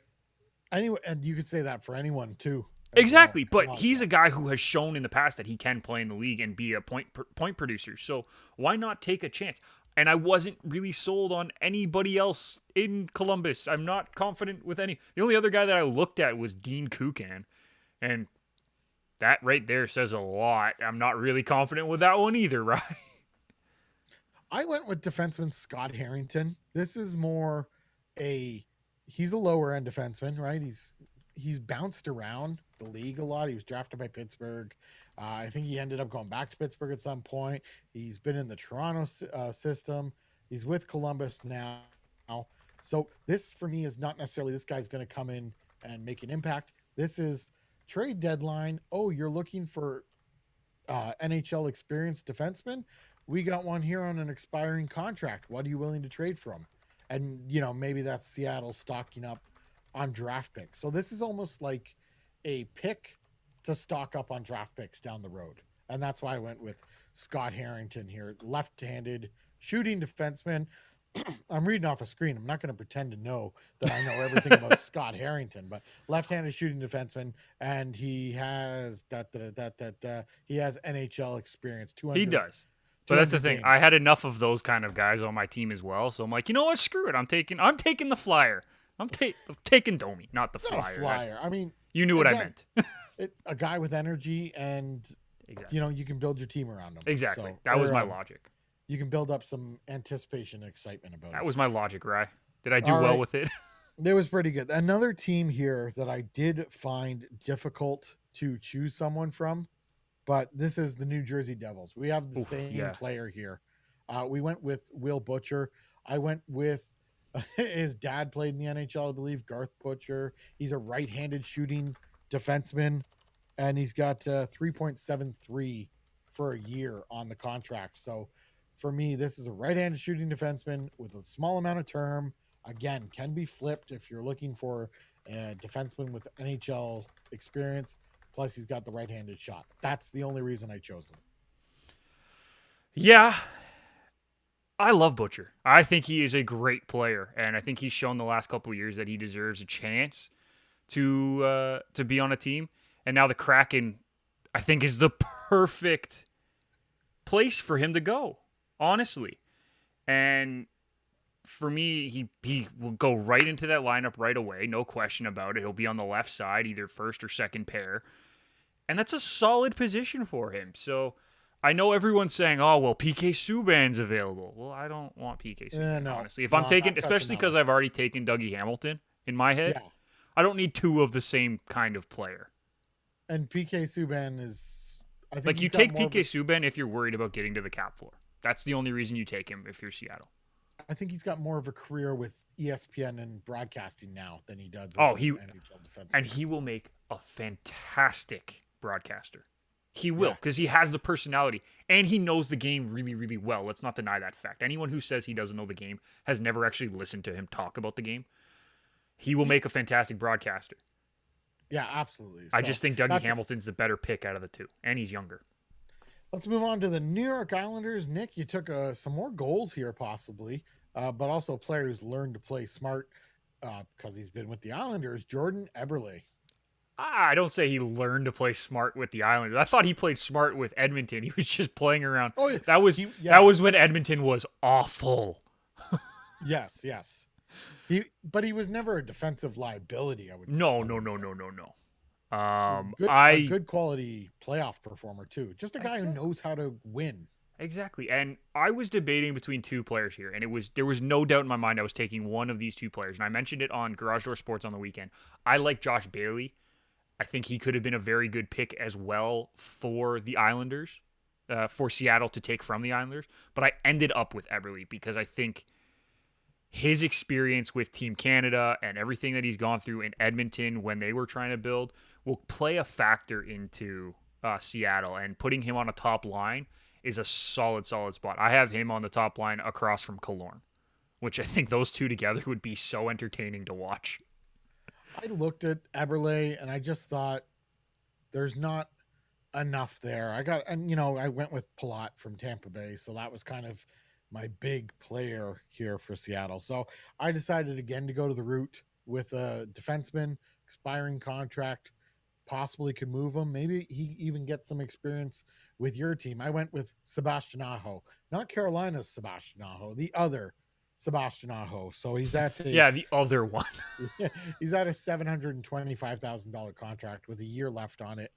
Anyway, and you could say that for anyone too, as well.
Exactly, but he's a guy who has shown in the past that he can play in the league and be a point producer. So why not take a chance? And I wasn't really sold on anybody else in Columbus. I'm not confident with any. The only other guy that I looked at was Dean Kukan, and that right there says a lot. I'm not really confident with that one either, right?
I went with defenseman Scott Harrington. This is more a he's a lower end defenseman, right? He's bounced around the league a lot. He was drafted by Pittsburgh. I think he ended up going back to Pittsburgh at some point. He's been in the Toronto system. He's with Columbus now. So this for me is not necessarily this guy's going to come in and make an impact. This is trade deadline. Oh, you're looking for NHL experienced defenseman? We got one here on an expiring contract. What are you willing to trade for him? And maybe that's Seattle stocking up on draft picks. So this is almost like a pick to stock up on draft picks down the road. And that's why I went with Scott Harrington here, left-handed shooting defenseman. I'm reading off a screen. I'm not going to pretend to know that I know everything about Scott Harrington, but left-handed shooting defenseman, and he has he has NHL experience.
He
200
does. But that's the
200
thing. I
games.
had enough of those kind of guys on my team as well. So I'm like, you know what? Screw it. I'm taking the flyer. I'm taking Domi, not the
It's not a
flyer. That
flyer. I mean,
you knew what I
again,
meant.
a guy with energy, and
Exactly.
you can build your team around him.
Exactly.
So,
That was my logic.
you can build up some anticipation and excitement about
That
him.
was my logic, Rye. Did I do
All
well
right,
with it?
that was pretty good. Another team here that I did find difficult to choose someone from, but this is the New Jersey Devils. We have the
Oof,
same
yeah.
player here. We went with Will Butcher. I went with his dad played in the NHL, I believe, Garth Butcher. He's a right-handed shooting defenseman, and he's got 3.73 for a year on the contract. So for me, this is a right-handed shooting defenseman with a small amount of term. Again, can be flipped if you're looking for a defenseman with NHL experience. Plus, he's got the right-handed shot. That's the only reason I chose him.
Yeah. I love Butcher. I think he is a great player, and I think he's shown the last couple of years that he deserves a chance to be on a team. And now the Kraken, I think, is the perfect place for him to go. Honestly, and for me, he will go right into that lineup right away, no question about it. He'll be on the left side, either first or second pair, and that's a solid position for him. So I know everyone's saying, "Oh, well, PK Subban's available." Well, I don't want PK Subban,
No,
honestly. If
no,
I'm
I'm
taking,
not touching
especially
that
because
one.
I've already taken Dougie Hamilton in my head,
Yeah,
I don't need two of the same kind of player.
and PK Subban is. I think
Like you
he's got
take
more of
PK
a.
Subban if you're worried about getting to the cap floor. That's the only reason you take him if you're Seattle.
I think he's got more of a career with ESPN and broadcasting now than he does
Oh,
as
he
an NHL
and
defenseman.
he will make a fantastic broadcaster. He will
Yeah,
because he has the personality and he knows the game really, really well. Let's not deny that fact. Anyone who says he doesn't know the game has never actually listened to him talk about the game. He will make a fantastic broadcaster.
yeah, absolutely.
I
So
just think Dougie
that's.
Hamilton's the better pick out of the two, and he's younger.
Let's move on to the New York Islanders. Nick, you took some more goals here, possibly, but also players learned to play smart because he's been with the Islanders. Jordan Eberle.
I don't say he learned to play smart with the Islanders. I thought he played smart with Edmonton. He was just playing around.
Oh, yeah,
That was
he
that
yeah,
was when Edmonton was awful.
yes, yes. But he was never a defensive liability.
No,
I
no,
would
no,
say
no, no, no.
a
I
good quality playoff performer too. Just a guy who
exactly,
knows how to win.
exactly. And I was debating between two players here, and there was no doubt in my mind I was taking one of these two players. And I mentioned it on Garage Door Sports on the weekend. I like Josh Bailey. I think he could have been a very good pick as well for the Islanders, for Seattle to take from the Islanders. But I ended up with Eberle because I think his experience with Team Canada and everything that he's gone through in Edmonton when they were trying to build will play a factor into Seattle. And putting him on a top line is a solid, solid spot. I have him on the top line across from Killorn, which I think those two together would be so entertaining to watch.
I looked at Eberle and I just thought there's not enough there. I went with Palat from Tampa Bay, so that was kind of my big player here for Seattle. So I decided again to go to the route with a defenseman, expiring contract, possibly could move him. Maybe he even gets some experience with your team. I went with Sebastian Aho, not Carolina's Sebastian Aho, the other Sebastian Aho. So
Yeah, the other one.
he's at a $725,000 contract with a year left on it.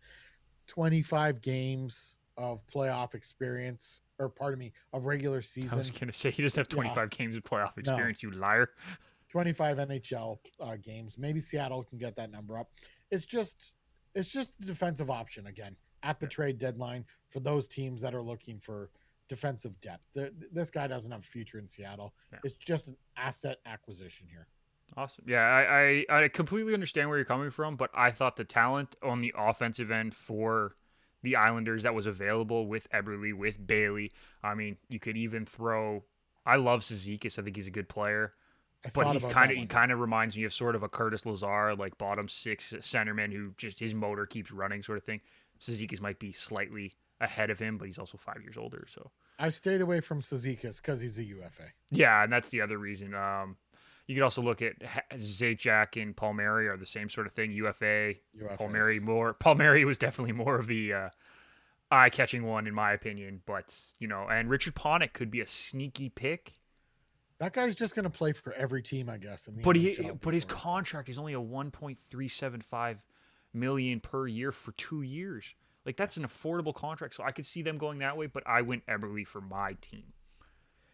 25 games of playoff experience, or pardon me, of regular
I was
season.
going to say he doesn't have
Yeah,
25 games of playoff
no,
experience, you liar.
25 NHL games. Maybe Seattle can get that number up. It's just, it's just a defensive option again at the
Yeah.
trade deadline for those teams that are looking for defensive depth. This guy doesn't have a future in Seattle.
Yeah.
It's just an asset acquisition here.
Awesome. Yeah, I completely understand where you're coming from, but I thought the talent on the offensive end for the Islanders that was available with Eberle, with Bailey. I mean, you could even throw. I love Cizikas. I think he's a good player,
I
but
thought about that
he
one.
kind of reminds me of sort of a Curtis Lazar, like bottom six centerman who just his motor keeps running, sort of thing. Cizikas might be slightly ahead of him, but he's also 5 years older. So
I stayed away from Cizikas because he's a UFA.
yeah, and that's the other reason. You could also look at Zajac and Palmieri are the same sort of thing. UFA,
UFAs.
Palmieri more. Palmieri was definitely more of the eye-catching one in my opinion. But and Richard Panik could be a sneaky pick.
That guy's just going to play for every team, I guess, in the
But
NHL
his
before he's done.
contract is only a 1.375 million per year for 2 years. Like that's an affordable contract, so I could see them going that way. But I went Eberle for my team.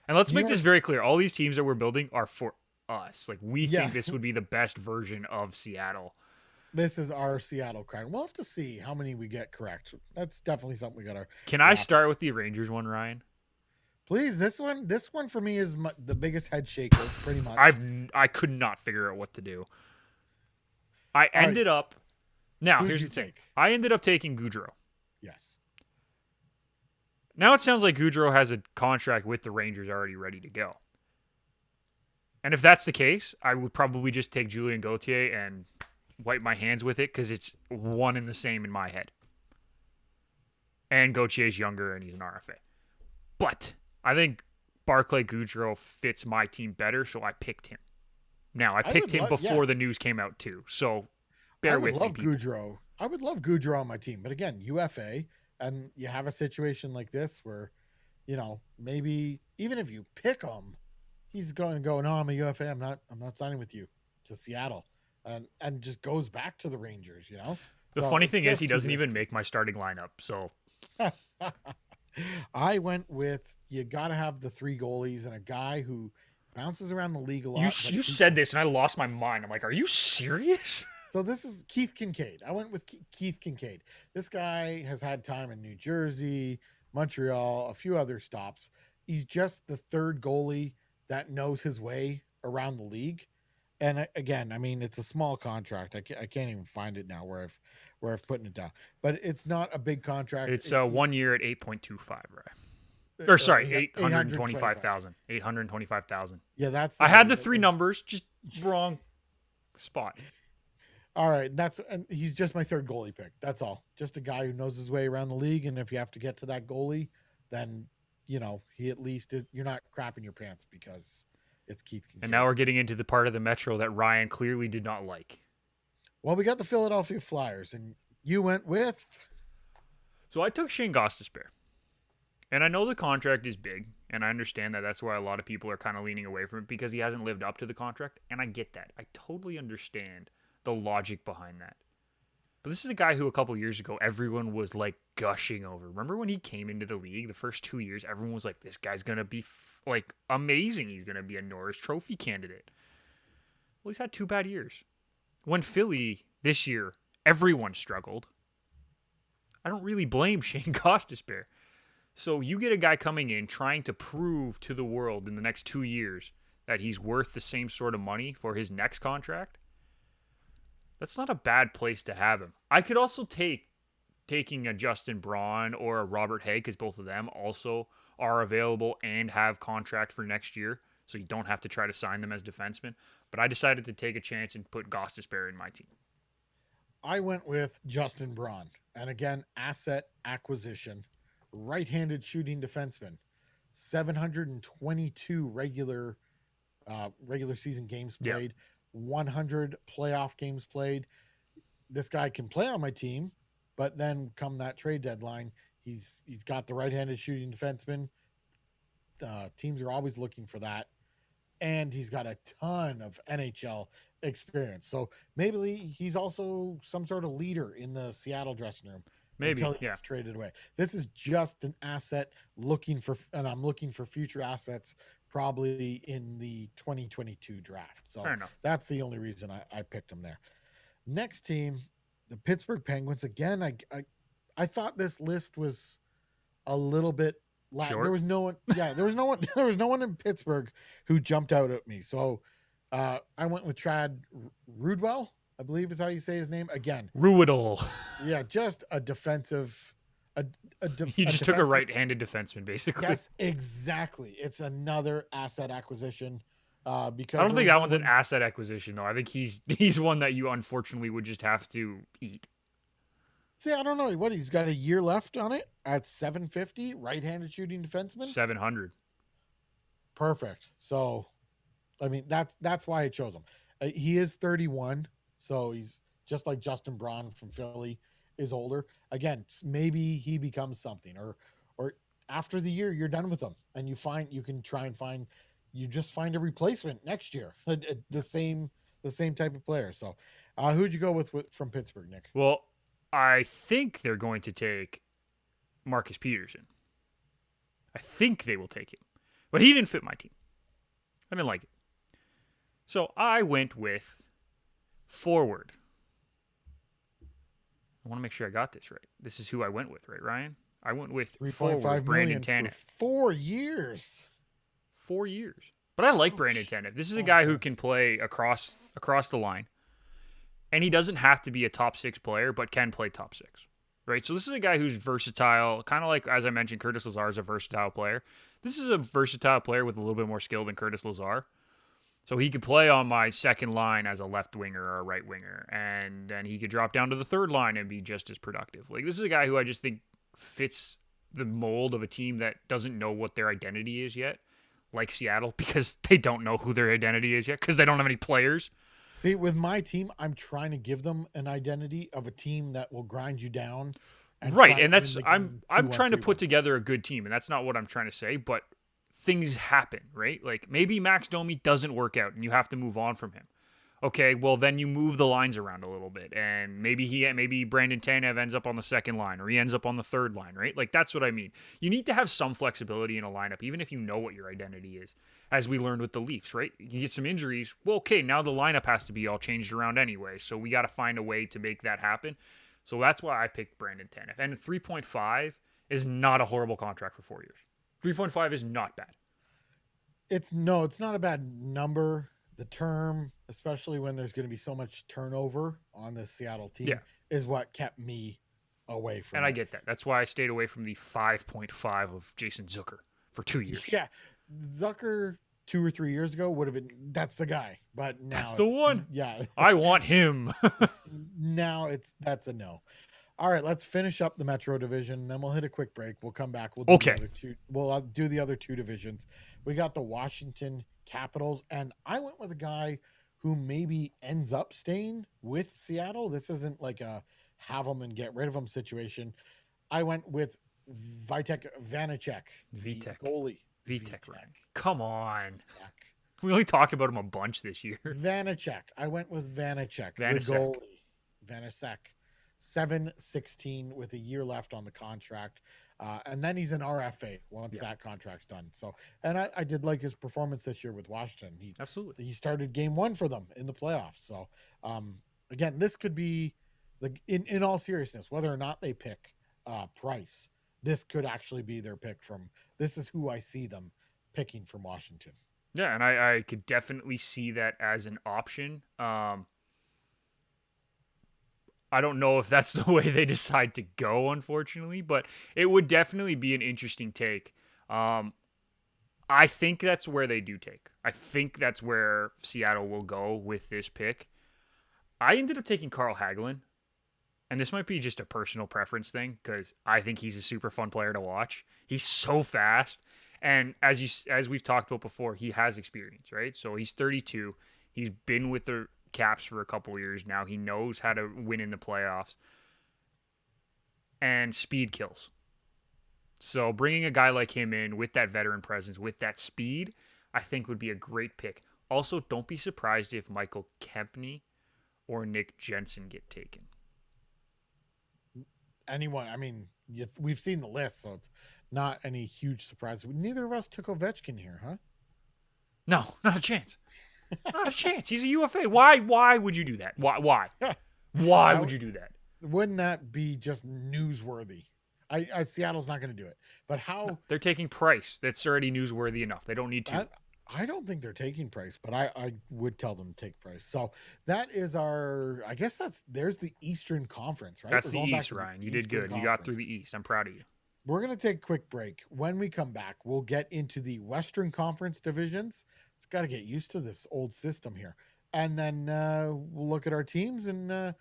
And let's
New
make this
York,
very clear: all these teams that we're building are for us. Like we
yeah,
think this would be the best version of Seattle.
this is our Seattle Kraken. We'll have to see how many we get correct. That's definitely something we got to
Can I
wrap up.
start with the Rangers one, Ryan?
Please, this one for me is the biggest head shaker, pretty
I've
much.
I could not figure out what to do. I
All right,
ended up Now,
who'd
here's
you
the thing.
take?
I ended up taking Goudreau.
Yes.
Now it sounds like Goudreau has a contract with the Rangers already ready to go. And if that's the case, I would probably just take Julien Gauthier and wipe my hands with it because it's one and the same in my head. And Gautier's younger and he's an RFA. But I think Barclay Goudreau fits my team better, so I picked him. Now, I
I
picked
would
him
love, yeah,
before the news came out too, so
I
bear
would
with me,
love
people.
Goudreau. I would love Goudreau on my team, but again, UFA, and you have a situation like this where, maybe even if you pick him, he's going to go, no, I'm a UFA. I'm not signing with you to Seattle, and just goes back to the Rangers.
The
So
funny
it's
thing is, he
just too
doesn't even
risky.
make my starting lineup, so
I went with you got to have the three goalies and a guy who bounces around the league a
you
lot, but
you said this and I lost my mind. I'm like, are you serious?
so this is Keith Kincaid. I went with Keith Kincaid. This guy has had time in New Jersey, Montreal, a few other stops. He's just the third goalie that knows his way around the league. And again, I mean, it's a small contract. I can't even find it now where I've put it down. But it's not a big contract.
It's 1 year at 8.25, right? Or
Or
sorry,
825.
825,000. 825,000.
Yeah, that's the
I had the
thing.
three numbers, just wrong spot.
All right, and he's just my third goalie pick. That's all. Just a guy who knows his way around the league, and if you have to get to that goalie, then he at least is. You're not crapping your pants because it's Keith
And now
Kincaid.
we're getting into the part of the Metro that Ryan clearly did not like.
Well, we got the Philadelphia Flyers, and you went with.
So I took Shane Gostisbehere. And I know the contract is big, and I understand that that's why a lot of people are kind of leaning away from it because he hasn't lived up to the contract, and I get that. I totally understand the logic behind that. But this is a guy who a couple years ago everyone was like gushing over. Remember when he came into the league the first 2 years? Everyone was like, "This guy's gonna be like amazing. He's gonna be a Norris Trophy candidate." Well, he's had 2 bad years. When Philly this year, everyone struggled. I don't really blame Shane Gostisbehere. So you get a guy coming in trying to prove to the world in the next 2 years that he's worth the same sort of money for his next contract. That's not a bad place to have him. I could also taking a Justin Braun or a Robert Hay because both of them also are available and have contract for next year, so you don't have to try to sign them as defensemen. But I decided to take a chance and put Gostisbehere in my team.
I went with Justin Braun, and again, asset acquisition, right-handed shooting defenseman, 722 regular season games
Yeah,
played, 100 playoff games played. This guy can play on my team, but then come that trade deadline, he's got the right-handed shooting defenseman. Teams are always looking for that, and he's got a ton of NHL experience. So maybe he's also some sort of leader in the Seattle dressing room
maybe.
until he
Yeah,
gets traded away. This is just an asset and I'm looking for future assets probably in the 2022 draft.
fair
So
enough.
that's the only reason I picked him there. Next team, the Pittsburgh Penguins. Again, I thought this list was a little bit there
Short.
was no one, yeah, there was no one there was no one in Pittsburgh who jumped out at me. So I went with Chad Rudwell, I believe is how you say his name. Again,
Ruidal.
yeah, just a defensive a,
You
a
just took a
defensive.
right-handed defenseman, basically.
Yes, exactly. It's another asset acquisition
I
because
don't
there
think
was
that
no
one's an
one.
asset acquisition, though. I think he's one that you unfortunately would just have to eat.
See, I don't know what he's got a year left on it at 750 right-handed shooting defenseman.
700.
Perfect. So I mean, that's why I chose him. He is 31, so he's just like Justin Braun from Philly. is older. Again, maybe he becomes something, or after the year you're done with him, and you can try and find you just find a replacement next year, the same type of player. So, who'd you go with from Pittsburgh, Nick?
Well, I think they're going to take Marcus Peterson. I think they will take him. But he didn't fit my team. I didn't like it. So I went with forward. I want to make sure I got this right. This is who I went with, right, Ryan? I went with forward
3.5
Brandon
million
Tanev.
for 4 years.
4 years. But I like
Ouch.
Brandon Tanev. This is a guy who can play across the line. And he doesn't have to be a top 6 player, but can play top 6. Right? So this is a guy who's versatile, kind of like, as I mentioned, Curtis Lazar is a versatile player. This is a versatile player with a little bit more skill than Curtis Lazar. So he could play on my second line as a left winger or a right winger, and then he could drop down to the third line and be just as productive. Like, this is a guy who I just think fits the mold of a team that doesn't know what their identity is yet, like Seattle, because they don't know who their identity is yet because they don't have any players.
See, with my team, I'm trying to give them an identity of a team that will grind you down.
Right, and that's I'm trying to put together a good team, and that's not what I'm trying to say, but things happen, right? Like, maybe Max Domi doesn't work out and you have to move on from him. Okay, well then you move the lines around a little bit, and maybe Brandon Tanev ends up on the second line, or he ends up on the third line, right? Like, that's what I mean. You need to have some flexibility in a lineup, even if you know what your identity is, as we learned with the Leafs, right? You get some injuries, well, okay, now the lineup has to be all changed around anyway, so we got to find a way to make that happen. So that's why I picked Brandon Tanev, and 3.5 is not a horrible contract for 4 years. 3.5 is not bad.
It's not a bad number. The term, especially when there's going to be so much turnover on the Seattle team, is what kept me away from
it. And I get that. That's why I stayed away from the 5.5 of Jason Zucker for 2 years.
Yeah. Zucker 2 or 3 years ago would have been, that's the guy. But now
that's the one.
Yeah.
I want him.
Now that's a no. All right, let's finish up the Metro division. Then we'll hit a quick break. We'll come back. We'll do the other two. We'll do the other two divisions. We got the Washington Capitals, and I went with a guy who maybe ends up staying with Seattle. This isn't like a have them and get rid of them situation. I went with Vitek Vanacek, goalie.
Vitek. Come on. We only talked about him a bunch this year.
Vanacek. I went with Vanacek, the goalie. Vanacek. 7-16 with a year left on the contract. And then he's an RFA once that contract's done. So, and I did like his performance this year with Washington.
Absolutely.
He started game 1 for them in the playoffs. So, again, this could be in all seriousness, whether or not they pick Price, this could actually be their pick this is who I see them picking from Washington.
Yeah. And I could definitely see that as an option. I don't know if that's the way they decide to go, unfortunately, but it would definitely be an interesting take. I think that's where they do take. I think that's where Seattle will go with this pick. I ended up taking Carl Hagelin, and this might be just a personal preference thing because I think he's a super fun player to watch. He's so fast, and as we've talked about before, he has experience, right? So he's 32. He's been with the Caps for a couple years now. He knows how to win in the playoffs, and speed kills. So bringing a guy like him in with that veteran presence, with that speed, I think would be a great pick. Also, don't be surprised if Michael Kempny or Nick Jensen get taken.
Anyone, I mean, we've seen the list, so it's not any huge surprise. Neither of us took Ovechkin here, huh?
No, not a chance. Not a chance. He's a UFA. Why would you do that? Why? Why would you do that?
Wouldn't that be just newsworthy? Seattle's not going to do it. But how? No,
they're taking Price. That's already newsworthy enough. They don't need to.
I don't think they're taking Price, but I would tell them to take Price. So that is I guess there's the Eastern Conference, right?
That's the East, Ryan. You did good. You got through the East. I'm proud of you.
We're going to take a quick break. When we come back, we'll get into the Western Conference divisions. It's got to get used to this old system here. And then we'll look at our teams. And, of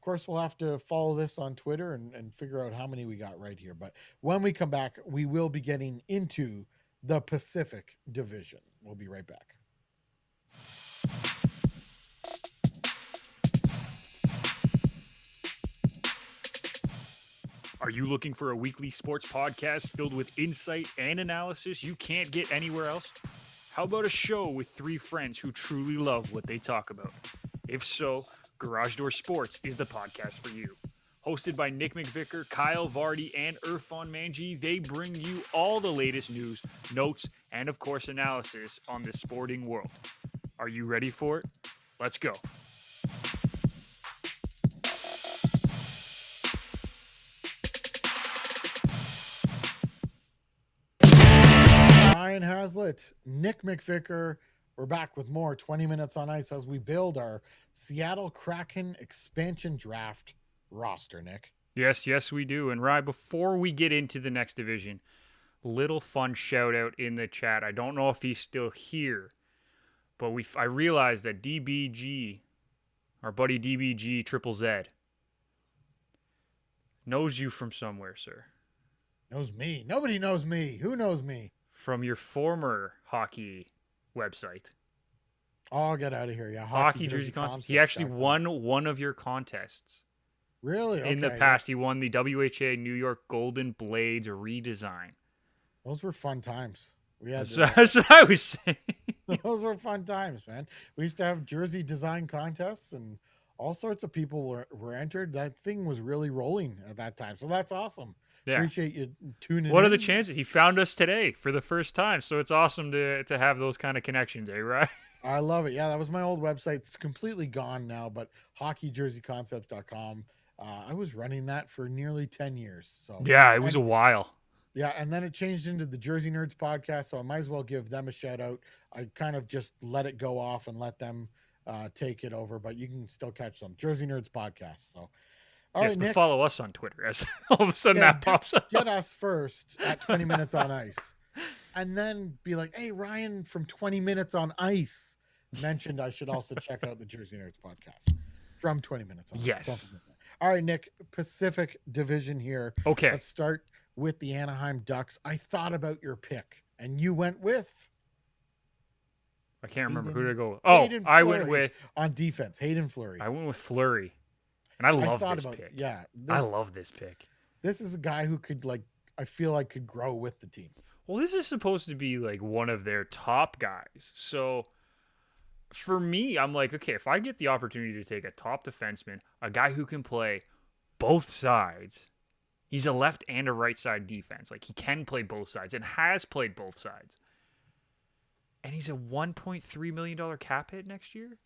course, we'll have to follow this on Twitter and figure out how many we got right here. But when we come back, we will be getting into the Pacific Division. We'll be right back.
Are you looking for a weekly sports podcast filled with insight and analysis you can't get anywhere else? How about a show with three friends who truly love what they talk about? If so, Garage Door Sports is the podcast for you. Hosted by Nick McVicker, Kyle Vardy, and Irfan Manji, they bring you all the latest news, notes, and of course analysis on the sporting world. Are you ready for it? Let's go.
Ryan Hazlitt, Nick McVicker. We're back with more 20 Minutes on Ice as we build our Seattle Kraken expansion draft roster, Nick.
Yes, we do. And Rye, before we get into the next division, little fun shout out in the chat. I don't know if he's still here, but I realized that DBG, our buddy DBG Triple Z, knows you from somewhere, sir.
Knows me. Nobody knows me. Who knows me?
From your former hockey website.
Oh, get out of here. Yeah,
Hockey Jersey Contest. He actually won one of your contests.
Really? Okay,
in the past, he won the WHA New York Golden Blades redesign.
Those were fun times.
That's what I was saying.
Those were fun times, man. We used to have jersey design contests and all sorts of people were entered. That thing was really rolling at that time. So that's awesome. Yeah. Appreciate you tuning in.
What are the chances? He found us today for the first time. So it's awesome to have those kind of connections, right?
I love it. Yeah, that was my old website. It's completely gone now, but hockeyjerseyconcepts.com. I was running that for nearly 10 years. So
yeah, it was a while.
Yeah, and then it changed into the Jersey Nerds podcast, so I might as well give them a shout out. I kind of just let it go off and let them take it over, but you can still catch them. Jersey Nerds podcast. So,
all right, Nick, follow us on Twitter as all of a sudden that pops up.
Get us first at 20 Minutes on Ice, and then be like, "Hey, Ryan from 20 Minutes on Ice mentioned I should also check out the Jersey Nerds podcast from 20 Minutes on Ice."
Yes.
All right, Nick, Pacific Division here.
Okay.
Let's start with the Anaheim Ducks. I thought about your pick, and you went with...
I can't remember. Who did I go with? Oh, I went with...
On defense, Hayden Fleury.
I went with Fleury. And I love this pick.
Yeah.
I love this pick.
This is a guy who could, I feel like could grow with the team.
Well, this is supposed to be, one of their top guys. So... For me, I'm like, okay, if I get the opportunity to take a top defenseman, a guy who can play both sides, he's a left and a right side defense. He can play both sides and has played both sides. And he's a $1.3 million cap hit next year?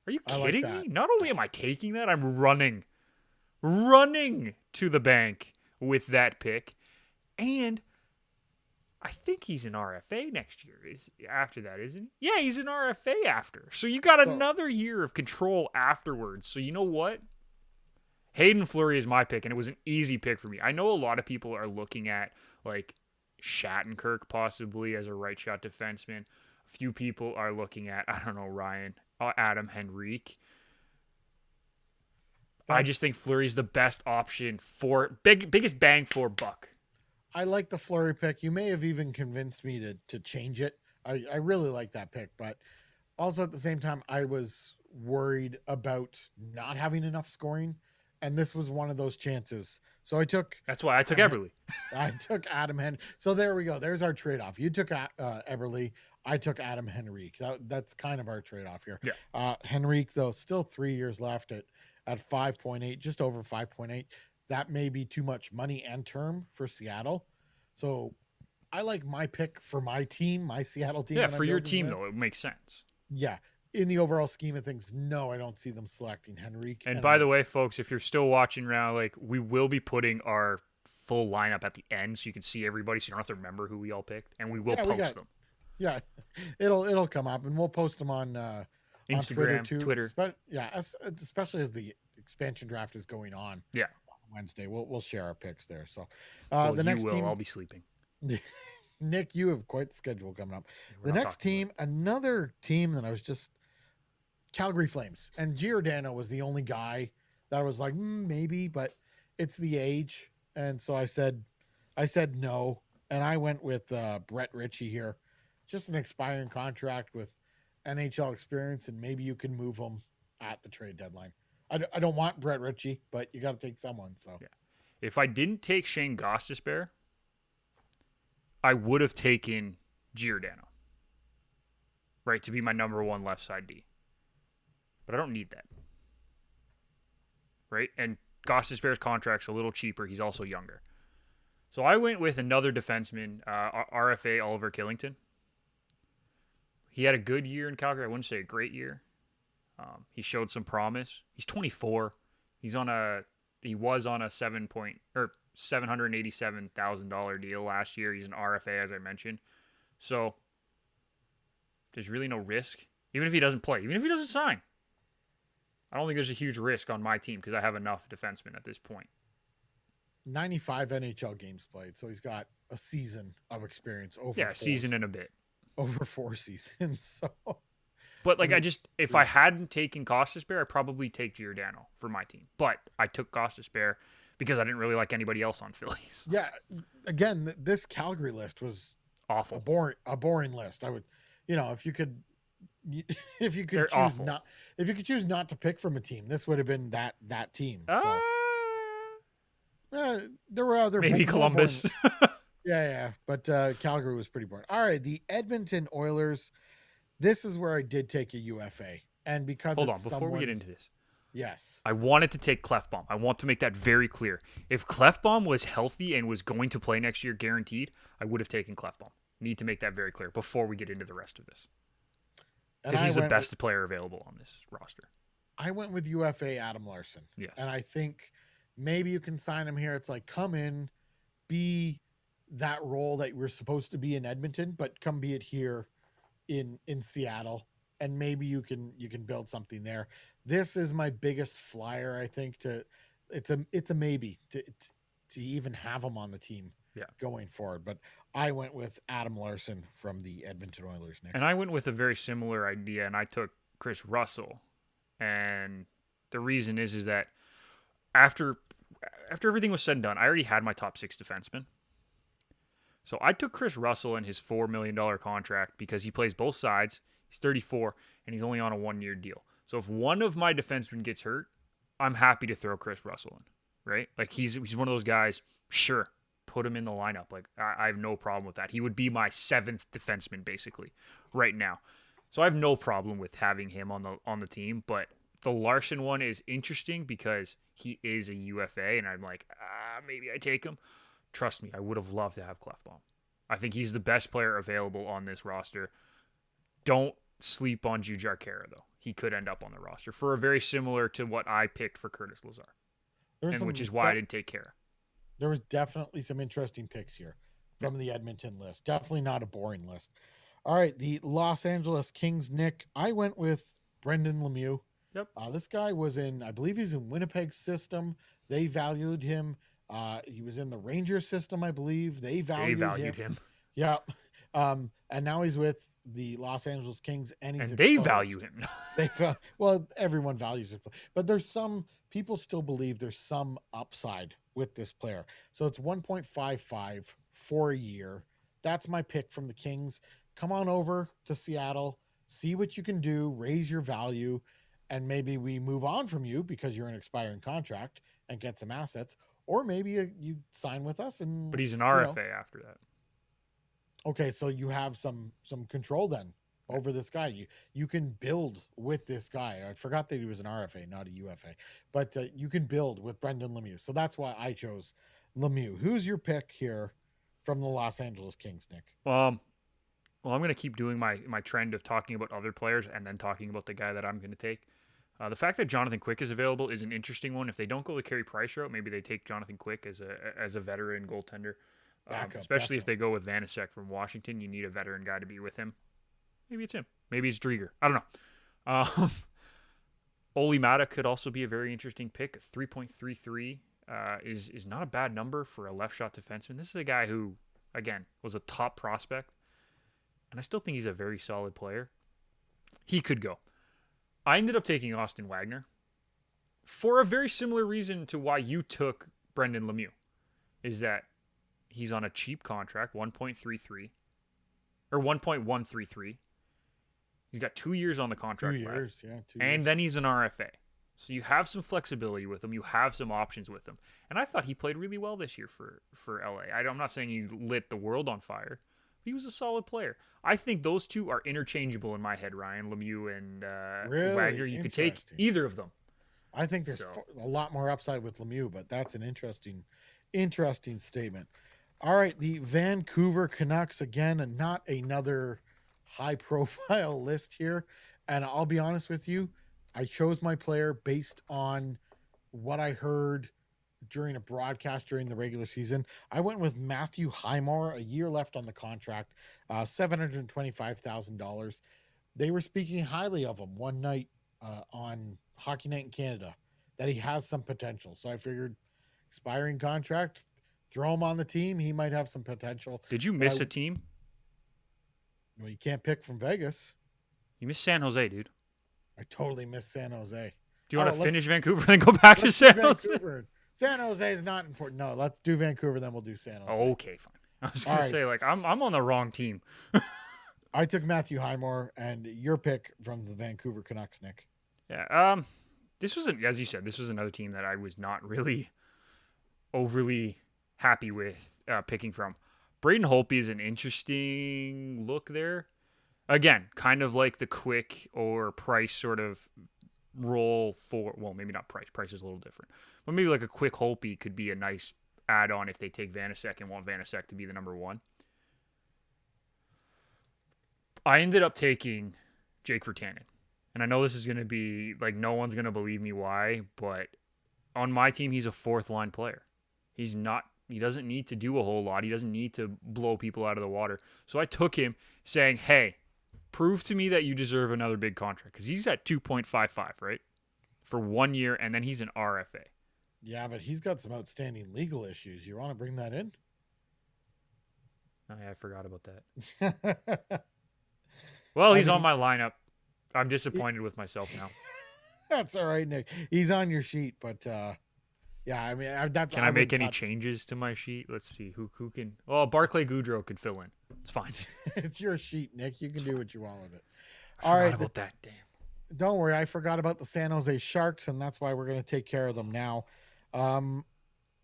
Are you kidding me? Not only am I taking that, I'm running to the bank with that pick. And I think he's an RFA next year. After that, isn't he? Yeah, he's an RFA after. So you got another year of control afterwards. So you know what? Hayden Fleury is my pick, and it was an easy pick for me. I know a lot of people are looking at Shattenkirk possibly as a right shot defenseman. A few people are looking at, I don't know, Ryan, Adam Henrique. I just think Fleury's the best option for biggest bang for buck.
I like the Fleury pick. You may have even convinced me to change it. I really like that pick, but also at the same time, I was worried about not having enough scoring, and this was one of those chances. So I took...
That's why I took Eberle.
I took Adam Henrique. So there we go. There's our trade-off. You took Eberle. I took Adam Henrique. That's kind of our trade-off here.
Yeah.
Henrique, though, still 3 years left at 5.8, just over 5.8. That may be too much money and term for Seattle. So I like my pick for my team, my Seattle team.
Yeah, for your team, though, it makes sense.
Yeah. In the overall scheme of things, no, I don't see them selecting Henrique.
And by the way, folks, if you're still watching now, we will be putting our full lineup at the end so you can see everybody, so you don't have to remember who we all picked, and we will post them.
Yeah, it'll come up, and we'll post them on
Instagram,
on
Twitter.
Especially as the expansion draft is going on.
Yeah.
Wednesday. We'll share our picks there. So
the next team, I'll be sleeping.
Nick, you have quite the schedule coming up. The next team, another team that I was just Calgary Flames, and Giordano was the only guy that I was like maybe, but it's the age, and so I said no, and I went with Brett Ritchie here, just an expiring contract with NHL experience, and maybe you can move him at the trade deadline. I don't want Brett Ritchie, but you got to take someone. So
yeah. If I didn't take Shane Gostisbehere, I would have taken Giordano, right, to be my number one left side D. But I don't need that, right? And Gostisbehere's contract's a little cheaper. He's also younger. So I went with another defenseman, RFA Oliver Killington. He had a good year in Calgary. I wouldn't say a great year. He showed some promise. He's 24. He was on a $787,000 deal last year. He's an RFA, as I mentioned. So there's really no risk, even if he doesn't play, even if he doesn't sign. I don't think there's a huge risk on my team because I have enough defensemen at this point.
95 NHL games played, so he's got a season of experience
a season and a bit.
Over 4 seasons. So,
but like, if I hadn't taken Gostisbehere, I'd probably take Giordano for my team. But I took Gostisbehere because I didn't really like anybody else on Phillies.
Yeah, again, this Calgary list was
awful,
a boring list. I would, if you could choose not to pick from a team, this would have been that team. So. There were other
maybe Columbus.
Yeah, but Calgary was pretty boring. All right, the Edmonton Oilers. This is where I did take a UFA, and because
before we get into this,
yes,
I wanted to take Clefbaum. I want to make that very clear. If Clefbaum was healthy and was going to play next year, guaranteed, I would have taken Clefbaum. Need to make that very clear before we get into the rest of this, because he's the best player available on this roster.
I went with UFA Adam Larson.
Yes,
and I think maybe you can sign him here. It's like, come in, be that role that we're supposed to be in Edmonton, but come be it here in Seattle, and maybe you can build something there. This is my biggest flyer, I think. It's a maybe to even have him on the team going forward. But I went with Adam Larson from the Edmonton Oilers, Nick.
And I went with a very similar idea, and I took Chris Russell. And the reason is that after everything was said and done, I already had my top 6 defensemen. So I took Chris Russell and his $4 million contract because he plays both sides. He's 34, and he's only on a 1-year deal. So if one of my defensemen gets hurt, I'm happy to throw Chris Russell in, right? Like, he's one of those guys, sure, put him in the lineup. Like, I have no problem with that. He would be my 7th defenseman, basically, right now. So I have no problem with having him on the team, but the Larson one is interesting because he is a UFA, and I'm like, maybe I take him. Trust me, I would have loved to have Clefbaum. I think he's the best player available on this roster. Don't sleep on Jujhar Khaira, though. He could end up on the roster for a very similar to what I picked for Curtis Lazar, which is why I didn't take Khaira.
There was definitely some interesting picks here from the Edmonton list. Definitely not a boring list. All right, the Los Angeles Kings, Nick. I went with Brendan Lemieux.
Yep.
This guy was I believe he's in Winnipeg's system. They valued him. He was in the Rangers system, I believe. They valued him. Yeah. And now he's with the Los Angeles Kings, and
they value him.
Well, everyone values it, but there's some people still believe there's some upside with this player. So it's 1.55 for a year. That's my pick from the Kings. Come on over to Seattle, see what you can do, raise your value, and maybe we move on from you because you're an expiring contract and get some assets. Or maybe you sign with us,
but he's an RFA after that.
Okay, so you have some control then over this guy. You can build with this guy. I forgot that he was an RFA, not a UFA, but you can build with Brendan Lemieux. So that's why I chose Lemieux. Who's your pick here from the Los Angeles Kings, Nick?
Well, I'm going to keep doing my trend of talking about other players and then talking about the guy that I'm going to take. The fact that Jonathan Quick is available is an interesting one. If they don't go the Carey Price route, maybe they take Jonathan Quick as a veteran goaltender. Especially if they go with Vanacek from Washington, you need a veteran guy to be with him. Maybe it's him. Maybe it's Drieger. I don't know. Oli Mata could also be a very interesting pick. 3.33 is not a bad number for a left shot defenseman. This is a guy who, again, was a top prospect, and I still think he's a very solid player. He could go. I ended up taking Austin Wagner for a very similar reason to why you took Brendan Lemieux, is that he's on a cheap contract, 1.33 or 1.133. He's got 2 years on the contract
2 years,
left. 2 years. And then he's an RFA. So you have some flexibility with him. You have some options with him. And I thought he played really well this year for LA. I'm not saying he lit the world on fire. But he was a solid player. I think those two are interchangeable in my head, Ryan. Lemieux and
Really
Wagner. You could take
interesting.
either of them.
I think there's
So
a lot more upside with Lemieux, but that's an interesting statement. All right, the Vancouver Canucks again, and not another high-profile list here. And I'll be honest with you, I chose my player based on what I heard during a broadcast during the regular season. I went with Matthew Highmore, a year left on the contract, $725,000. They were speaking highly of him one night on Hockey Night in Canada, that he has some potential. So I figured, expiring contract, throw him on the team. He might have some potential.
did you miss a team?
Well, you can't pick from Vegas.
You missed San Jose, dude.
I totally missed San Jose.
Do you want to finish Vancouver and then go back to San Jose?
Vancouver. San Jose is not important. No, let's do Vancouver, then we'll do San Jose.
Okay, fine. I was gonna say, like, I'm on the wrong team.
I took Matthew Highmore, and your pick from the Vancouver Canucks, Nick.
Yeah. This was as you said, this was another team that I was not really overly happy with picking from. Braden Holtby is an interesting look there. Again, kind of like the Quick or Price sort of role for, well, maybe not Price. Price is a little different. But maybe like a Quick Holtby could be a nice add-on if they take Vanacek and want Vanacek to be the number one. I ended up taking Jake Virtanen. And I know this is going to be, like, no one's going to believe me why, but on my team, he's a fourth-line player. He doesn't need to do a whole lot. He doesn't need to blow people out of the water. So I took him saying, hey, prove to me that you deserve another big contract. Because he's at 2.55, right? For 1 year, and then he's an RFA.
Yeah, but he's got some outstanding legal issues. You want to bring that in?
Oh, yeah, I forgot about that. Well, he's on my lineup. I'm disappointed with myself now.
That's all right, Nick. He's on your sheet, but yeah, I mean, that's.
Can I make any changes to my sheet? Let's see who can. Oh, Barclay Goodrow could fill in. It's fine.
It's your sheet, Nick. You can do what you want with it.
I forgot about that. Damn.
Don't worry, I forgot about the San Jose Sharks, and that's why we're going to take care of them now.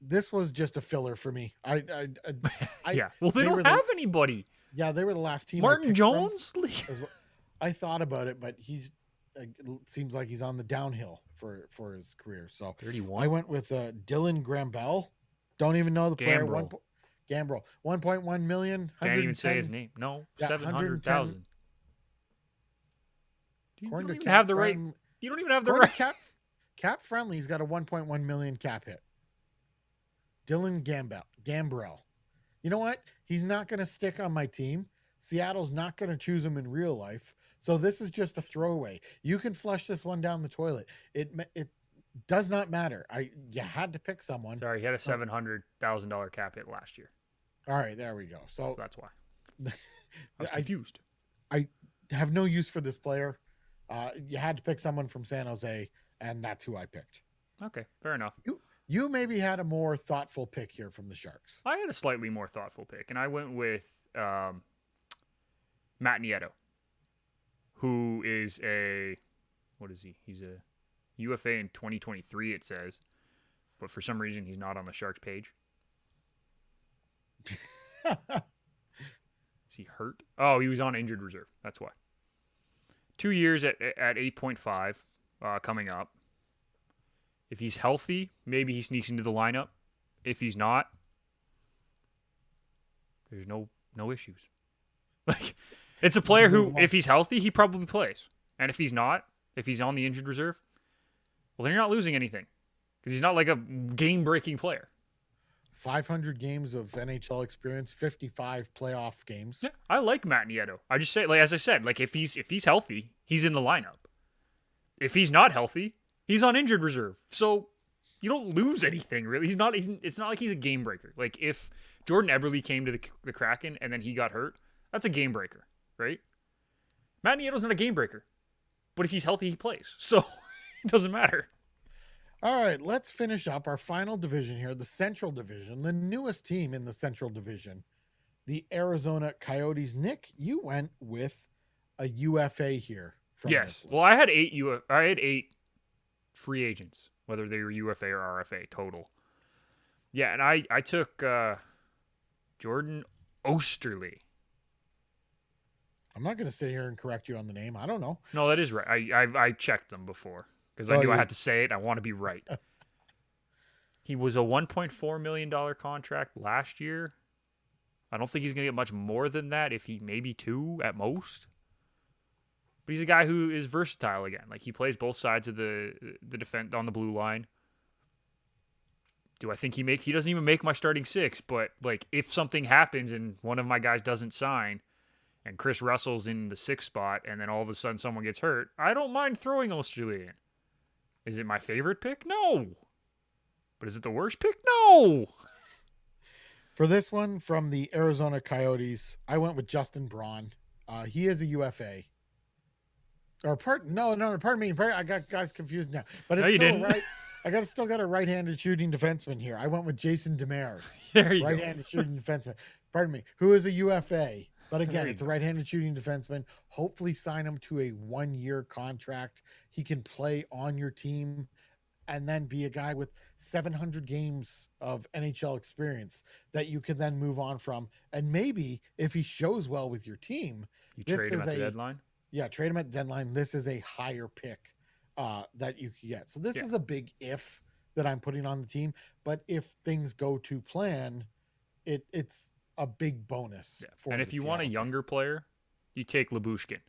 This was just a filler for me.
Yeah. Well, they don't have anybody.
Yeah, they were the last team.
Martin Jones.
I thought about it, but it seems like he's on the downhill for his career. So
31.
I went with Dylan Grambel. Don't even know the player. Gambrel. 1.1 million.
Can't even say his name. No, 700,000. You don't even have the right. You don't even have the right.
Cap friendly. He's got a 1.1 million cap hit. Dylan Gambrel. You know what? He's not going to stick on my team. Seattle's not going to choose him in real life. So this is just a throwaway. You can flush this one down the toilet. It does not matter. You had to pick someone.
Sorry, he had a $700,000 cap hit last year.
All right, there we go. So
that's why. I was confused.
I have no use for this player. You had to pick someone from San Jose, and that's who I picked.
Okay, fair enough.
You maybe had a more thoughtful pick here from the Sharks.
I had a slightly more thoughtful pick, and I went with Matt Nieto, who is what is he? He's a UFA in 2023, it says. But for some reason, he's not on the Sharks page. Is he hurt? Oh, he was on injured reserve. That's why. 2 years at 8.5 coming up. If he's healthy, maybe he sneaks into the lineup. If he's not, there's no issues. Like, it's a player who, if he's healthy, he probably plays. And if he's not, if he's on the injured reserve, well, then you're not losing anything. Because he's not like a game-breaking player.
500 games of NHL experience, 55 playoff games.
Yeah, I like Matt Nieto. I just say, like, as I said, like, if he's healthy, he's in the lineup. If he's not healthy, he's on injured reserve. So you don't lose anything, really. It's not like he's a game breaker. Like, if Jordan Eberle came to the Kraken and then he got hurt, that's a game breaker, right? Matt Nieto's not a game breaker. But if he's healthy, he plays. So it doesn't matter.
All right, let's finish up our final division here, the Central Division, the newest team in the Central Division, the Arizona Coyotes. Nick, you went with a UFA here.
Yes. Well, I had eight free agents, whether they were UFA or RFA total. Yeah, and I took Jordan Osterley.
I'm not going to sit here and correct you on the name. I don't know.
No, that is right. I checked them before because I
Oh,
knew I
you
had to say it. I want to be right. He was a $1.4 million contract last year. I don't think he's going to get much more than that, if he maybe two at most. But he's a guy who is versatile again. Like, he plays both sides of the defense on the blue line. Do I think he doesn't even make my starting six, but like if something happens and one of my guys doesn't sign and Chris Russell's in the sixth spot and then all of a sudden someone gets hurt, I don't mind throwing Osterley in. Is it my favorite pick? No. But is it the worst pick? No.
For this one from the Arizona Coyotes, I went with Justin Braun. He is a UFA. Pardon me. I got guys confused now. But it's
No, you
still
didn't.
right. Still got a right-handed shooting defenseman here. I went with Jason Demers.
There you
Right-handed shooting defenseman. Pardon me. Who is a UFA. But again,
There you
it's a
go.
right-handed shooting defenseman. Hopefully sign him to a 1-year contract. He can play on your team and then be a guy with 700 games of NHL experience that you can then move on from. And maybe if he shows well with your team,
You
this
trade him
is
at the deadline?
yeah, trade him at deadline. This is a higher pick that you could get. So this is a big if that I'm putting on the team. But if things go to plan, it's a big bonus.
Yeah.
For
And if you want a younger player, you take Lyubushkin,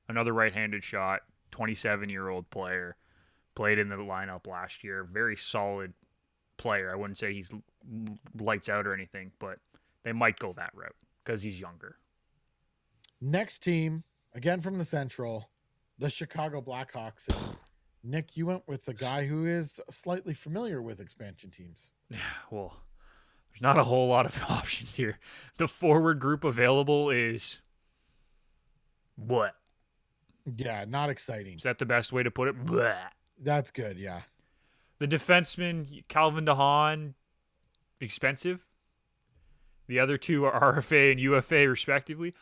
another right-handed shot, 27-year-old player, played in the lineup last year, very solid player. I wouldn't say he's lights out or anything, but they might go that route because he's younger.
Next team, again from the Central, the Chicago Blackhawks. And Nick, you went with the guy who is slightly familiar with expansion teams.
Well, there's not a whole lot of options here. The forward group available is what?
Yeah, not exciting.
Is that the best way to put it? Blah.
That's good, yeah.
The defenseman, Calvin DeHaan, expensive. The other two are RFA and UFA, respectively.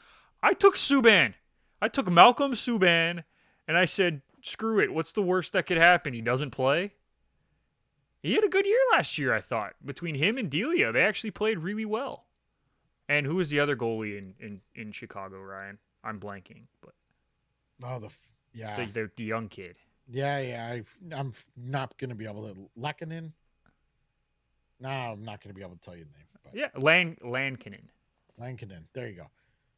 I took Subban. I took Malcolm Subban, and I said, screw it. What's the worst that could happen? He doesn't play? He had a good year last year, I thought. Between him and Delia, they actually played really well. And who was the other goalie in Chicago, Ryan? I'm blanking, but the young kid.
Yeah. I'm not going to be able to. Lehkonen? No, I'm not going to be able to tell you the name. But
Yeah, Lankinen.
There you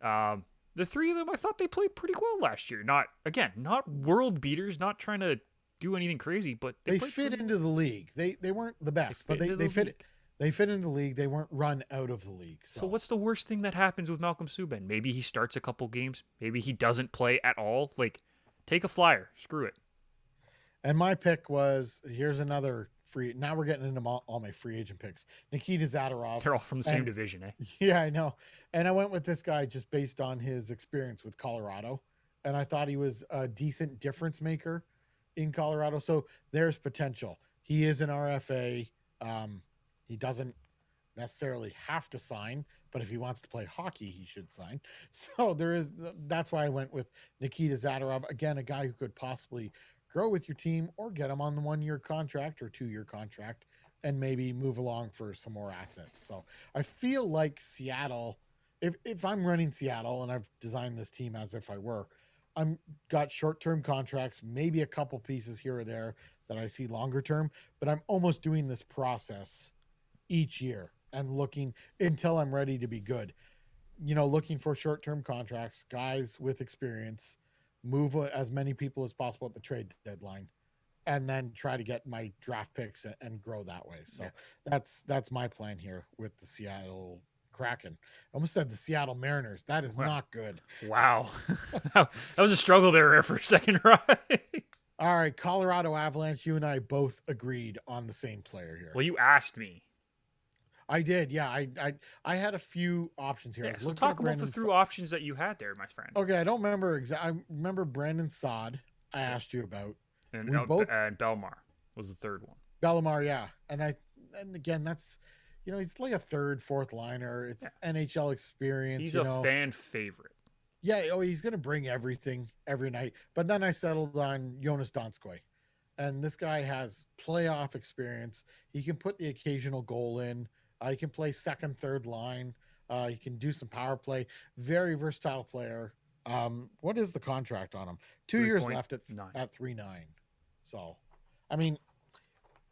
go.
The three of them, I thought they played pretty well last year. Not world beaters, not trying to do anything crazy, but
they fit into the league. They weren't the best, but they fit. They fit into the league. They weren't run out of the league.
So what's the worst thing that happens with Malcolm Subban? Maybe he starts a couple games. Maybe he doesn't play at all. Like, take a flyer. Screw it.
And my pick was, here's another free. Now we're getting into all my free agent picks. Nikita Zadorov.
They're all from the same division, eh?
Yeah, I know. And I went with this guy just based on his experience with Colorado. And I thought he was a decent difference maker in Colorado. So there's potential. He is an RFA. He doesn't necessarily have to sign, but if he wants to play hockey, he should sign. So that's why I went with Nikita Zadorov. Again, a guy who could possibly grow with your team or get him on the 1-year contract or 2-year contract and maybe move along for some more assets. So I feel like Seattle, if I'm running Seattle and I've designed this team as if I were, I'm got short-term contracts, maybe a couple pieces here or there that I see longer term, but I'm almost doing this process each year and looking until I'm ready to be good. Looking for short-term contracts, guys with experience, move as many people as possible at the trade deadline, and then try to get my draft picks and grow that way. So that's my plan here with the Seattle Kraken. I almost said the Seattle Mariners. That is not good.
Wow. That was a struggle there for a second, right?
All right, Colorado Avalanche, you and I both agreed on the same player here.
Well, you asked me.
I did, yeah. I had a few options here.
Yeah, so talk about the three options that you had there, my friend.
Okay, I don't remember I remember Brandon Saad I asked you about.
And Belmar was the third one.
Bellemare, yeah. And again, that's he's like a third, fourth liner. It's NHL experience.
He's a fan favorite.
Yeah, he's gonna bring everything every night. But then I settled on Jonas Donskoy. And this guy has playoff experience. He can put the occasional goal in. He can play second, third line. He can do some power play. Very versatile player. What is the contract on him? 2 years left
3.9.
at 3.9. So, I mean,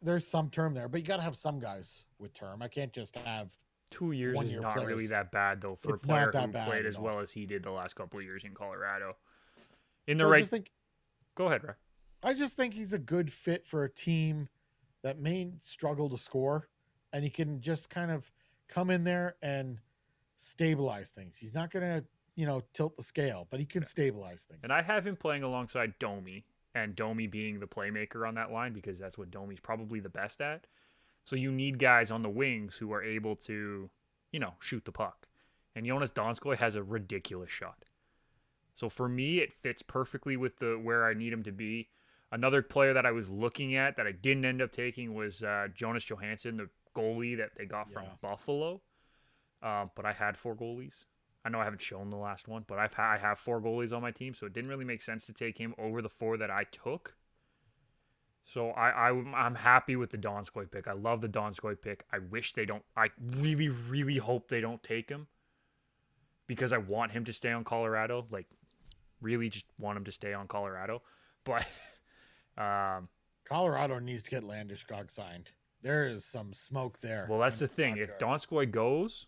there's some term there, but you got to have some guys with term. I can't just have
2 years
one
is
year
not really
players.
that bad though for a
It's not
player
that
who
bad
played
at
as
all.
well as he did the last couple of years in Colorado. In the
So I
right,
just think
go ahead, Ray.
I just think he's a good fit for a team that may struggle to score, and he can just kind of come in there and stabilize things. He's not going to, tilt the scale, but he can
Yeah.
stabilize
And
things.
I have him playing alongside Domi, and Domi being the playmaker on that line because that's what Domi's probably the best at. So you need guys on the wings who are able to, shoot the puck. And Jonas Donskoy has a ridiculous shot. So for me, it fits perfectly with the where I need him to be. Another player that I was looking at that I didn't end up taking was Jonas Johansson, the goalie that they got from
Yeah.
Buffalo. But I had four goalies. I know I haven't shown the last one, but I have four goalies on my team, so it didn't really make sense to take him over the four that I took. So I'm happy with the Donskoy pick. I love the Donskoy pick. I wish they don't. I really really hope they don't take him because I want him to stay on Colorado. Like really, just want him to stay on Colorado. But um,
Colorado needs to get Landeskog signed. There is some smoke there
well, that's
in
the
the
thing.
front
If
yard.
Donskoy goes,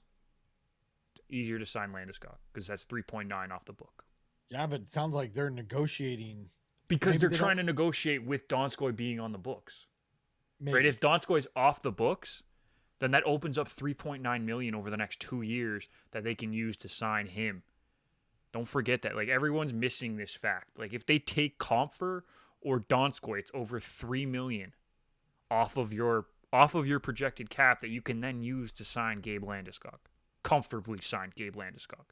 it's easier to sign Landeskog because that's 3.9 off the book.
Yeah, but it sounds like they're negotiating.
Because
Maybe
they're
they don't.
trying to negotiate with Donskoy being on the books. Right?
Maybe.
If Donskoy's off the books, then that opens up 3.9 million over the next 2 years that they can use to sign him. Don't forget that. Like everyone's missing this fact. Like if they take Comfer or Donskoy, it's over 3 million off of your projected cap that you can then use to sign Gabe Landeskog. Comfortably sign Gabe Landeskog.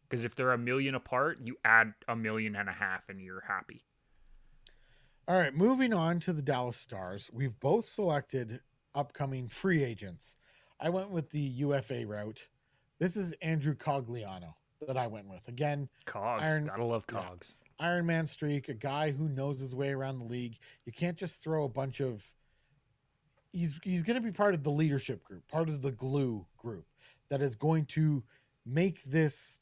Because if they're a million apart, you add 1.5 million and you're happy.
All right, moving on to the Dallas Stars. We've both selected upcoming free agents. I went with the UFA route. This is Andrew Cogliano that I went with. Again,
Cogs.
Iron
Gotta love
yeah,
Cogs.
Iron Man streak, a guy who knows his way around the league. You can't just throw a bunch of he's going to be part of the leadership group, part of the glue group that is going to make this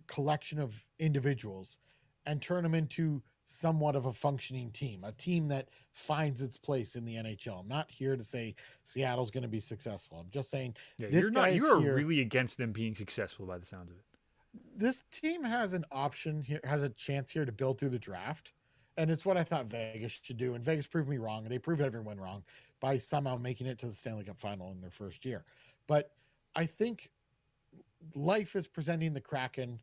collection of individuals and turn them into somewhat of a functioning team, a team that finds its place in the NHL. I'm not here to say Seattle's going to be successful. I'm just saying
Yeah,
this
you're
guy
not.
is
You are
here.
really against them being successful by the sounds of it.
This team has an option here, has a chance here to build through the draft. And it's what I thought Vegas should do. And Vegas proved me wrong. And they proved everyone wrong by somehow making it to the Stanley Cup final in their first year. But I think life is presenting the Kraken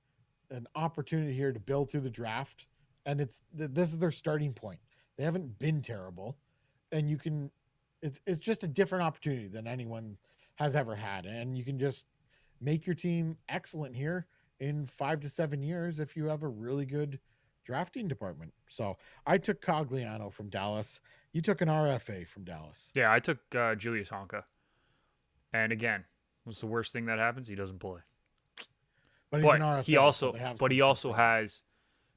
an opportunity here to build through the draft, and this is their starting point. They haven't been terrible, and you can. It's just a different opportunity than anyone has ever had, and you can just make your team excellent here in 5 to 7 years if you have a really good drafting department. So I took Cogliano from Dallas. You took an RFA from Dallas,
Yeah, I took Julius Honka, and again, what's the worst thing that happens? He doesn't play.
but he's an
But he
RFA, so
also,
they have
but
some
he
sort of
also
freedom.
has.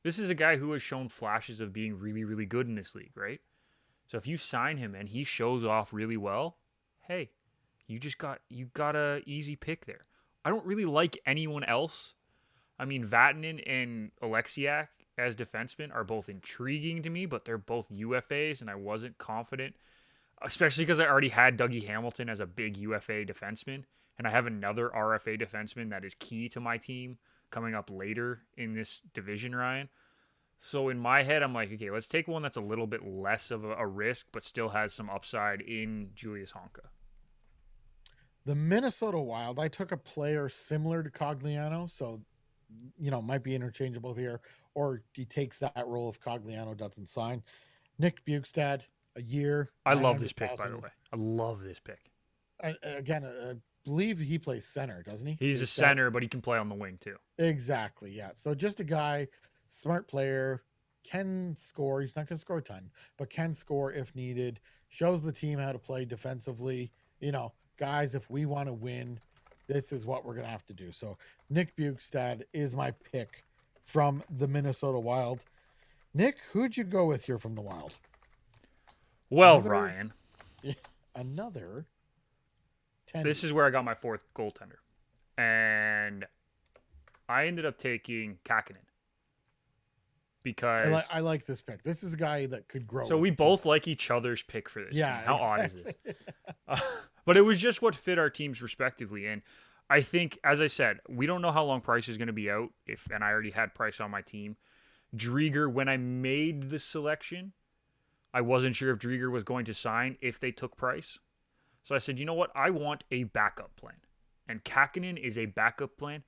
This is a guy who has shown flashes of being really, really good in this league, right? So if you sign him and he shows off really well, hey, you got a easy pick there. I don't really like anyone else. I mean, Vatanen and Alexiak as defensemen are both intriguing to me, but they're both UFAs, and I wasn't confident, especially because I already had Dougie Hamilton as a big UFA defenseman, and I have another RFA defenseman that is key to my team coming up later in this division, Ryan. So in my head, I'm like, okay, let's take one that's a little bit less of a risk, but still has some upside in Julius Honka.
The Minnesota Wild, I took a player similar to Cogliano, so might be interchangeable here, or he takes that role if Cogliano doesn't sign. Nick Bukestad, a year,
I
nine
love this
hundred
pick, by the
thousand.
way. I love this pick.
Again, I believe he plays center, doesn't he?
He's a
Bukestad.
center, but he can play on the wing too.
Exactly. Yeah. So just a guy, smart player, can score. He's not going to score a ton, but can score if needed. Shows the team how to play defensively. Guys, if we want to win, this is what we're going to have to do. So Nick Bukestad is my pick from the Minnesota Wild. Nick, who'd you go with here from the Wild?
Well,
Another,
Ryan,
another
this
tendy.
is where I got my fourth goaltender. And I ended up taking Kakinen because
I like this pick. This is a guy that could grow
so
with
we
the team.
both like each other's pick for this
Yeah,
team. How odd is
exactly.
this? Uh, but it was just what fit our teams respectively. And I think, as I said, we don't know how long Price is going to be out. And I already had Price on my team. Drieger, when I made the selection, I wasn't sure if Drieger was going to sign if they took Price. So I said, you know what? I want a backup plan. And Kakinen is a backup plan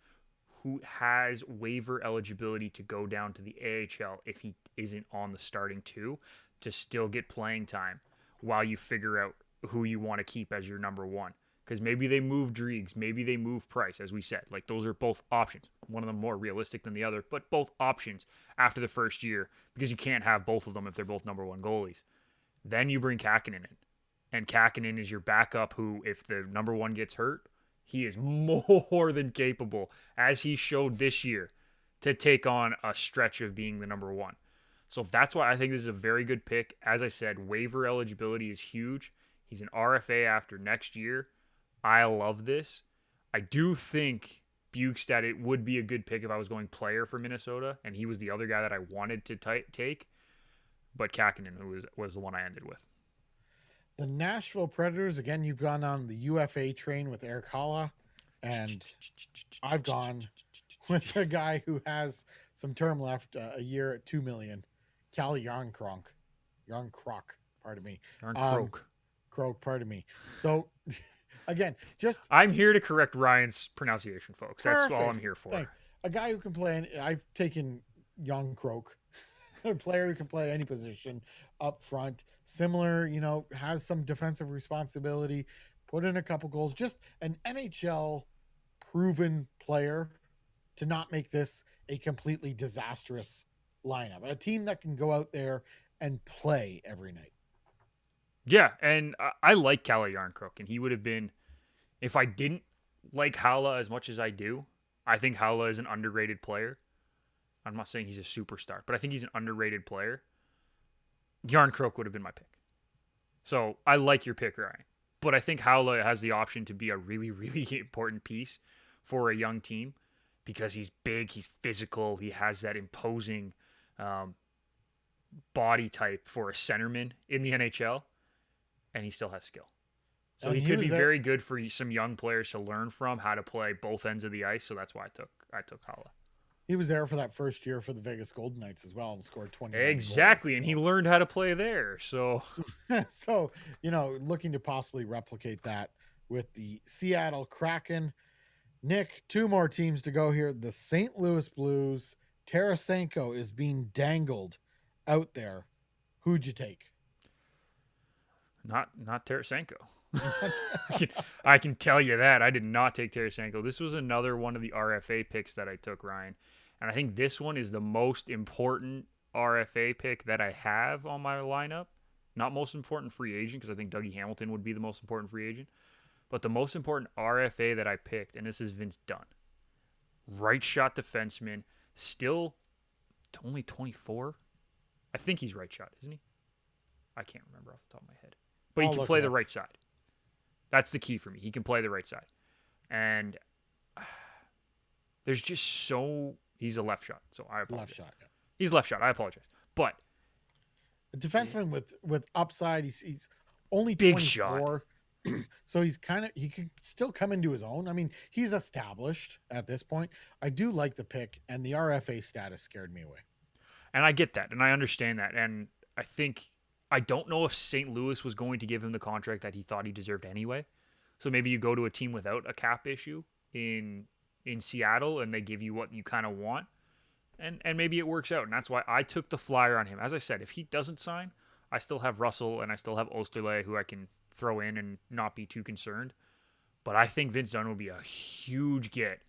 who has waiver eligibility to go down to the AHL if he isn't on the starting two to still get playing time while you figure out who you want to keep as your number one. Because maybe they move Driegs, maybe they move Price, as we said. Like those are both options. One of them more realistic than the other, but both options after the first year because you can't have both of them if they're both number one goalies. Then you bring Kakinen in. And Kakinen is your backup who, if the number one gets hurt, he is more than capable, as he showed this year, to take on a stretch of being the number one. So that's why I think this is a very good pick. As I said, waiver eligibility is huge. He's an RFA after next year. I love this. I do think Bukestad, it would be a good pick if I was going player for Minnesota, and he was the other guy that I wanted to take. But Kakinen was the one I ended with.
The Nashville Predators, again, you've gone on the UFA train with Eric Halla, and I've gone with a guy who has some term left, a year at 2 million, Cal Yarncroc, pardon me.
Darn
Um,
Croak.
Croak, pardon me. So, again, just
I'm here to correct Ryan's pronunciation, folks. That's all I'm
perfect.
here for.
Thanks. A guy who can play, I've taken young Croak, a player who can play any position up front. Similar, has some defensive responsibility, put in a couple goals. Just an NHL proven player to not make this a completely disastrous lineup. A team that can go out there and play every night.
Yeah, and I like Kalle Yarncrook, and he would have been, if I didn't like Halla as much as I do, I think Halla is an underrated player. I'm not saying he's a superstar, but I think he's an underrated player. Yarncrook would have been my pick. So I like your pick, Ryan. But I think Howla has the option to be a really, really important piece for a young team because he's big, he's physical, he has that imposing um, body type for a centerman in the NHL, and he still has skill. So
And
he
he
could
was
be
there.
very good for some young players to learn from how to play both ends of the ice. So that's why I took Howla.
He was there for that first year for the Vegas Golden Knights as well and scored 29
Exactly,
goals.
and he learned how to play there. So
So, so looking to possibly replicate that with the Seattle Kraken. Nick, two more teams to go here. The St. Louis Blues. Tarasenko is being dangled out there. Who'd you take?
not Tarasenko. I can tell you that I did not take Tarasenko. This was another one of the RFA picks that I took, Ryan, and I think this one is the most important RFA pick that I have on my lineup. Not most important free agent because I think Dougie Hamilton would be the most important free agent, but the most important RFA that I picked, and this is Vince Dunn, right shot defenseman, still only 24. I think he's right shot, isn't he? I can't remember off the top of my head, but he
I'll
can
look
play
it
the
up.
right side. That's the key for me. He can play the right side. And there's just so he's a left shot. So I apologize.
Left shot. Yeah.
He's left shot. I apologize. But
A defenseman with upside. He's only
big shot.
24. So he can still come into his own. I mean, he's established at this point. I do like the pick, and the RFA status scared me away.
And I get that. And I understand that. And I don't know if St. Louis was going to give him the contract that he thought he deserved anyway. So maybe you go to a team without a cap issue in Seattle and they give you what you kind of want. And maybe it works out. And that's why I took the flyer on him. As I said, if he doesn't sign, I still have Russell and I still have Osterley who I can throw in and not be too concerned. But I think Vince Dunn will be a huge get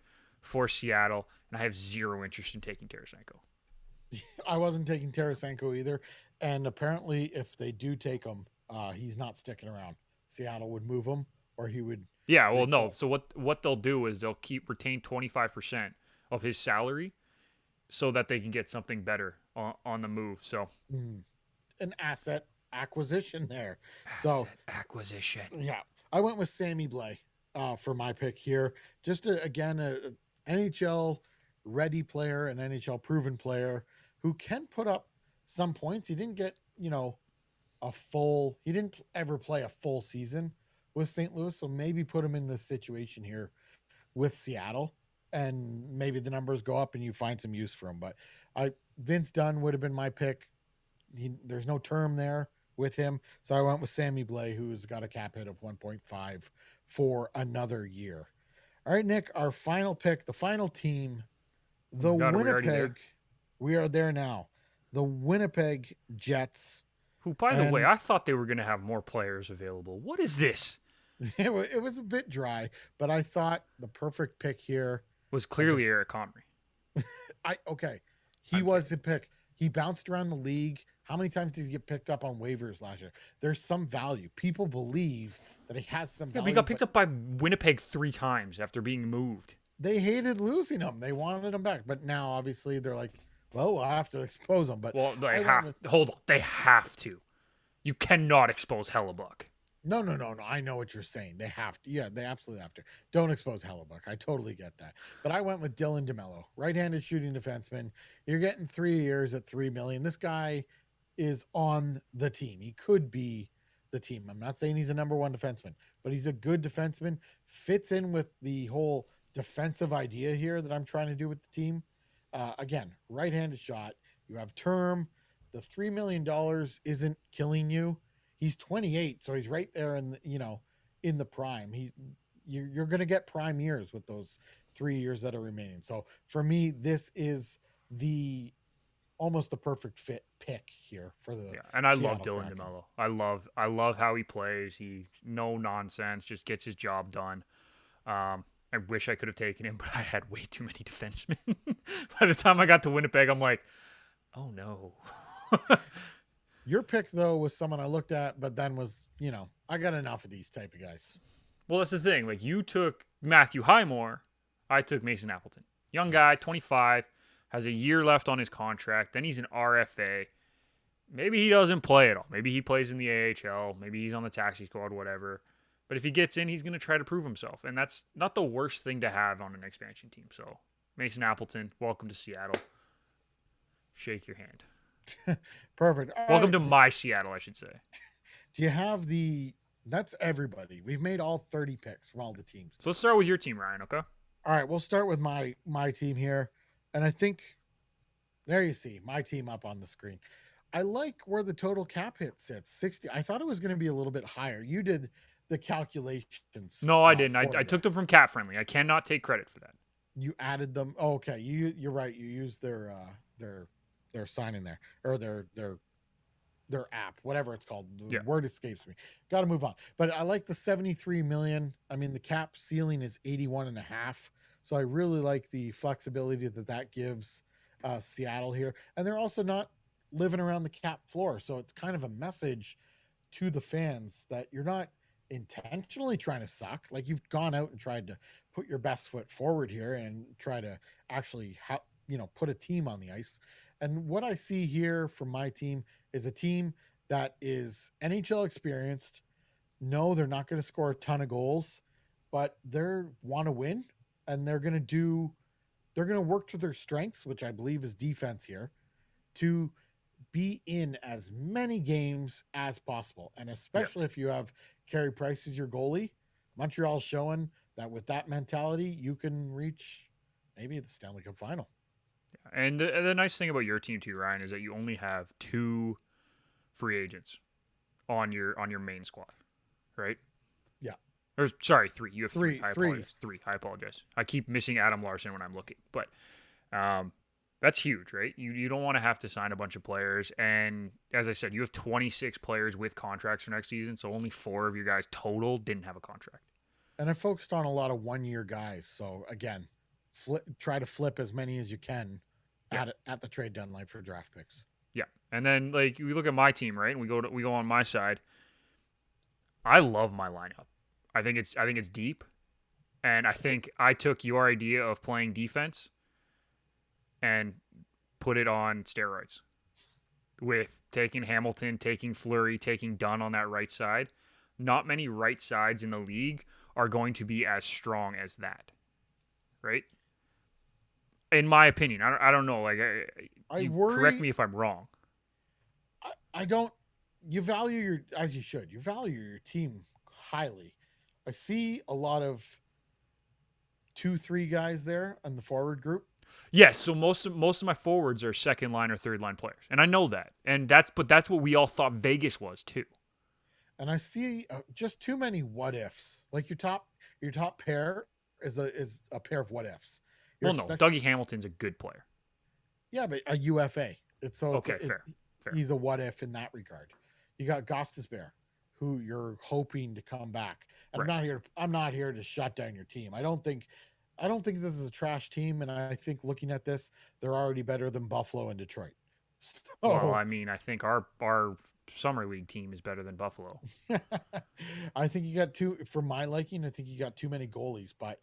for Seattle, and I have zero interest in taking Tarasenko.
I wasn't taking Tarasenko either, and apparently, if they do take him, he's not sticking around. Seattle would move him, or he would
Yeah, well, no. So
request.
what they'll do is they'll retain 25% of his salary so that they can get something better on the move. So
Mm, an asset. acquisition there. So
Asset acquisition.
yeah, I went with Sammy Blay for my pick here. Just again a NHL ready player, an NHL proven player who can put up some points. He didn't get a full. He didn't ever play a full season with St. Louis, so maybe put him in this situation here with Seattle, and maybe the numbers go up and you find some use for him. But I Vince Dunn would have been my pick. There's no term there with him, so I went with Sammy Blay, who's got a cap hit of 1.5 for another year. All right, Nick, our final pick, the final team,
Oh
the
my God, are we already there?
Winnipeg. We are there now. The Winnipeg Jets.
Who, by the way,
And
I thought they were going to have more players available. What is this?
it was a bit dry, but I thought the perfect pick here.
Was
A
clearly
def-
Eric Connery.
okay, he
I'm
was
kidding.
the pick. He bounced around the league. How many times did he get picked up on waivers last year? There's some value. People believe that he has some
Yeah, but he
value,
got
but
picked up by Winnipeg 3 times after being moved.
they hated losing him. They wanted him back, but now obviously they're like, well, we'll have to expose him. But
Well, they
I went
have.
with
Hold on. They have to. You cannot expose Hellebuck.
no. I know what you're saying. They have to. Yeah, they absolutely have to. Don't expose Hellebuck. I totally get that. But I went with Dylan DeMello, right-handed shooting defenseman. You're getting 3 years at $3 million. This guy is on the team. He could be the team. I'm not saying he's a number one defenseman, but he's a good defenseman. Fits in with the whole defensive idea here that I'm trying to do with the team. Again, right-handed shot. You have term. The $3 million isn't killing you. He's 28, so he's right there in in the prime. You're going to get prime years with those 3 years that are remaining. So for me, this is the almost the perfect fit pick here for the
Yeah, and I love
Seattle
Dylan
Kraken.
DeMello. I love how he plays. He no nonsense, just gets his job done. I wish I could have taken him, but I had way too many defensemen. By the time I got to Winnipeg, I'm like, oh no.
Your pick though was someone I looked at, but then was I got enough of these type of guys.
Well, that's the thing. Like you took Matthew Highmore, I took Mason Appleton. Young guy,
Yes.
25, has a year left on his contract. Then he's an RFA. Maybe he doesn't play at all. Maybe he plays in the AHL. Maybe he's on the taxi squad, whatever. But if he gets in, he's going to try to prove himself. And that's not the worst thing to have on an expansion team. So, Mason Appleton, welcome to Seattle. Shake your hand.
Perfect. All
Welcome
right.
to my Seattle, I should say.
Do you have the that's everybody. We've made all 30 picks from all the teams
So,
now.
let's start with your team, Ryan, okay?
All right, we'll start with my team here. And I think there you see my team up on the screen. I like where the total cap hit sits. 60. I thought it was going to be a little bit higher. You did the calculations
No, I didn't.
for
I
me
took
there.
them from Cat Friendly. I cannot take credit for that.
You added them. Oh, okay, you're right. You used their their sign in there or their app, whatever it's called. The
Yeah.
word escapes me. Got to move on. But I like the 73 million. I mean, the cap ceiling is 81 and a half. So I really like the flexibility that that gives Seattle here. And they're also not living around the cap floor. So it's kind of a message to the fans that you're not intentionally trying to suck. Like you've gone out and tried to put your best foot forward here and try to actually put a team on the ice. And what I see here from my team is a team that is NHL experienced. No, they're not going to score a ton of goals, but they want to win and they're going to work to their strengths, which I believe is defense here, to be in as many games as possible. And
Yeah.
especially if you have Carey Price as your goalie, Montreal's showing that with that mentality, you can reach maybe the Stanley Cup final.
And the nice thing about your team, too, Ryan, is that you only have 2 free agents on your main squad, right?
Yeah.
Or sorry, 3. You have 3.
Three,
I
three.
apologize. 3. I apologize. I keep missing Adam Larson when I'm looking, but um, that's huge, right? You don't want to have to sign a bunch of players, and as I said, you have 26 players with contracts for next season, so only 4 of your guys total didn't have a contract.
And I focused on a lot of 1 year guys. So again, try to flip as many as you can
Yeah,
at the trade deadline for draft picks.
yeah. And then like we look at my team, right? And we go on my side. I love my lineup. I think it's deep, and I think I took your idea of playing defense and put it on steroids. with taking Hamilton, taking Fleury, taking Dunn on that right side. Not many right sides in the league are going to be as strong as that, right? In my opinion, I don't know. Like,
I
you correct
worry.
me if I'm wrong.
I don't. You value your, as you should. You value your team highly. I see a lot of 2, 3 guys there in the forward group.
Yes, so most of my forwards are second line or third line players, and I know that, and that's what we all thought Vegas was too.
And I see just too many what ifs. Like your top pair is a pair of what ifs. You're
Well, no,
expect
Dougie Hamilton's a good player.
Yeah, but a UFA.
Okay, fair, fair.
He's a what if in that regard. You got Gostisbehere, who you're hoping to come back. And
Right.
I'm not here to shut down your team. I don't think this is a trash team, and I think looking at this, they're already better than Buffalo and Detroit.
Well,
So
I mean, I think our summer league team is better than Buffalo.
I think you got too, for my liking, I think you got too many goalies. But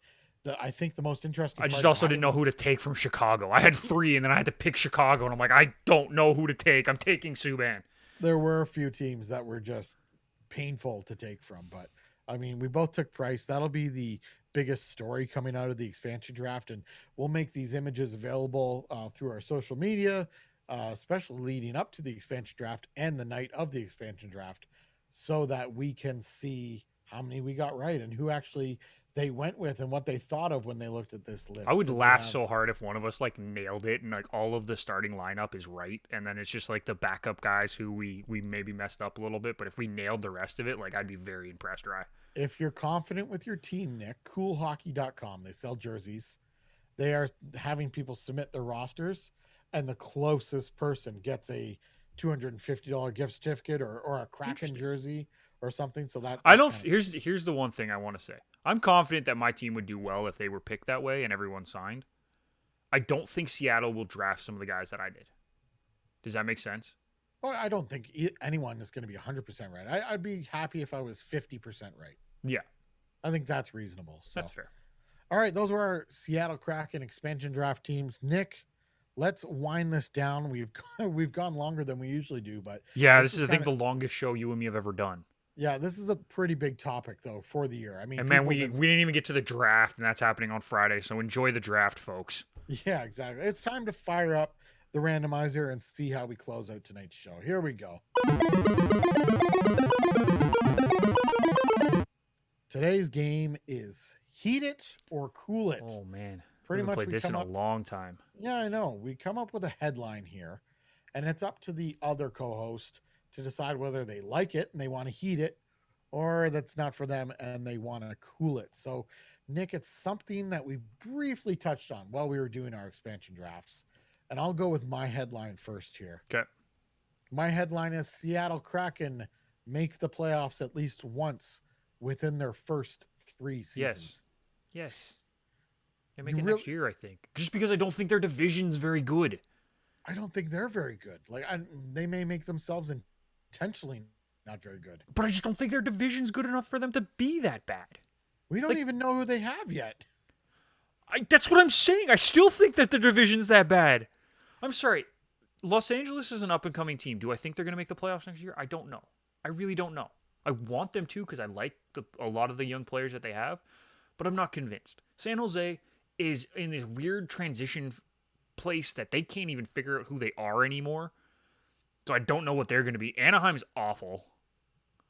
I think the most interesting
I just
part of
also didn't
having
know who to
these,
take from Chicago. I had three, and then I had to pick Chicago, and I'm like, I don't know who to take. I'm taking Subban.
there were a few teams that were just painful to take from. But I mean, we both took Price. That'll be the biggest story coming out of the expansion draft, and we'll make these images available through our social media, especially leading up to the expansion draft and the night of the expansion draft, so that we can see how many we got right and who actually they went with and what they thought of when they looked at this
I
list.
would
Did they
laugh
have
so hard if one of us like nailed it and like all of the starting lineup is right, and then it's just like the backup guys who we maybe messed up a little bit. But if we nailed the rest of it, like I'd be very impressed, right?
if you're confident with your team, Nick, coolhockey.com, they sell jerseys. They are having people submit their rosters, and the closest person gets a $250 gift certificate or a Kraken
Interesting.
jersey or something. So
I
that's
don't.
kind of
Here's the one thing I want to say. I'm confident that my team would do well if they were picked that way and everyone signed. I don't think Seattle will draft some of the guys that I did. Does that make sense?
oh, I don't think anyone is going to be 100% right. I'd be happy if I was 50% right.
Yeah,
I think that's reasonable. So,
that's fair.
all right, those were our Seattle Kraken expansion draft teams. Nick, let's wind this down. We've gone longer than we usually do, but
Yeah,
this
this
is
is I
kind
think
of
the longest show you and me have ever done.
yeah, this is a pretty big topic though for the year. I mean,
And man,
people have
we
been
we didn't even get to the draft, and that's happening on Friday. So enjoy the draft, folks.
yeah, exactly. It's time to fire up the randomizer and see how we close out tonight's show. Here we go. Today's game is heat it or cool it.
Oh man, we
Pretty
haven't
much
played
we
this in
come
a
up
long time.
Yeah, I know. We come up with a headline here, and it's up to the other co-host to decide whether they like it and they want to heat it, or that's not for them and they want to cool it. So, Nick, it's something that we briefly touched on while we were doing our expansion drafts. And I'll go with my headline first here.
Okay.
My headline is Seattle Kraken make the playoffs at least once within their first 3
Yes.
seasons.
Yes. They make
You
it
really
next year, I think. Just because I don't think their division's very good.
I don't think they're very good. They may make themselves intentionally not very good.
But I just don't think their division's good enough for them to be that bad.
We don't
Like,
even know who they have yet.
that's what I'm saying. I still think that the division's that bad. I'm sorry. Los Angeles is an up and coming team. Do I think they're going to make the playoffs next year? I don't know. I really don't know. I want them to because I like a lot of the young players that they have, but I'm not convinced. San Jose is in this weird transition place that they can't even figure out who they are anymore. So I don't know what they're going to be. Anaheim's awful.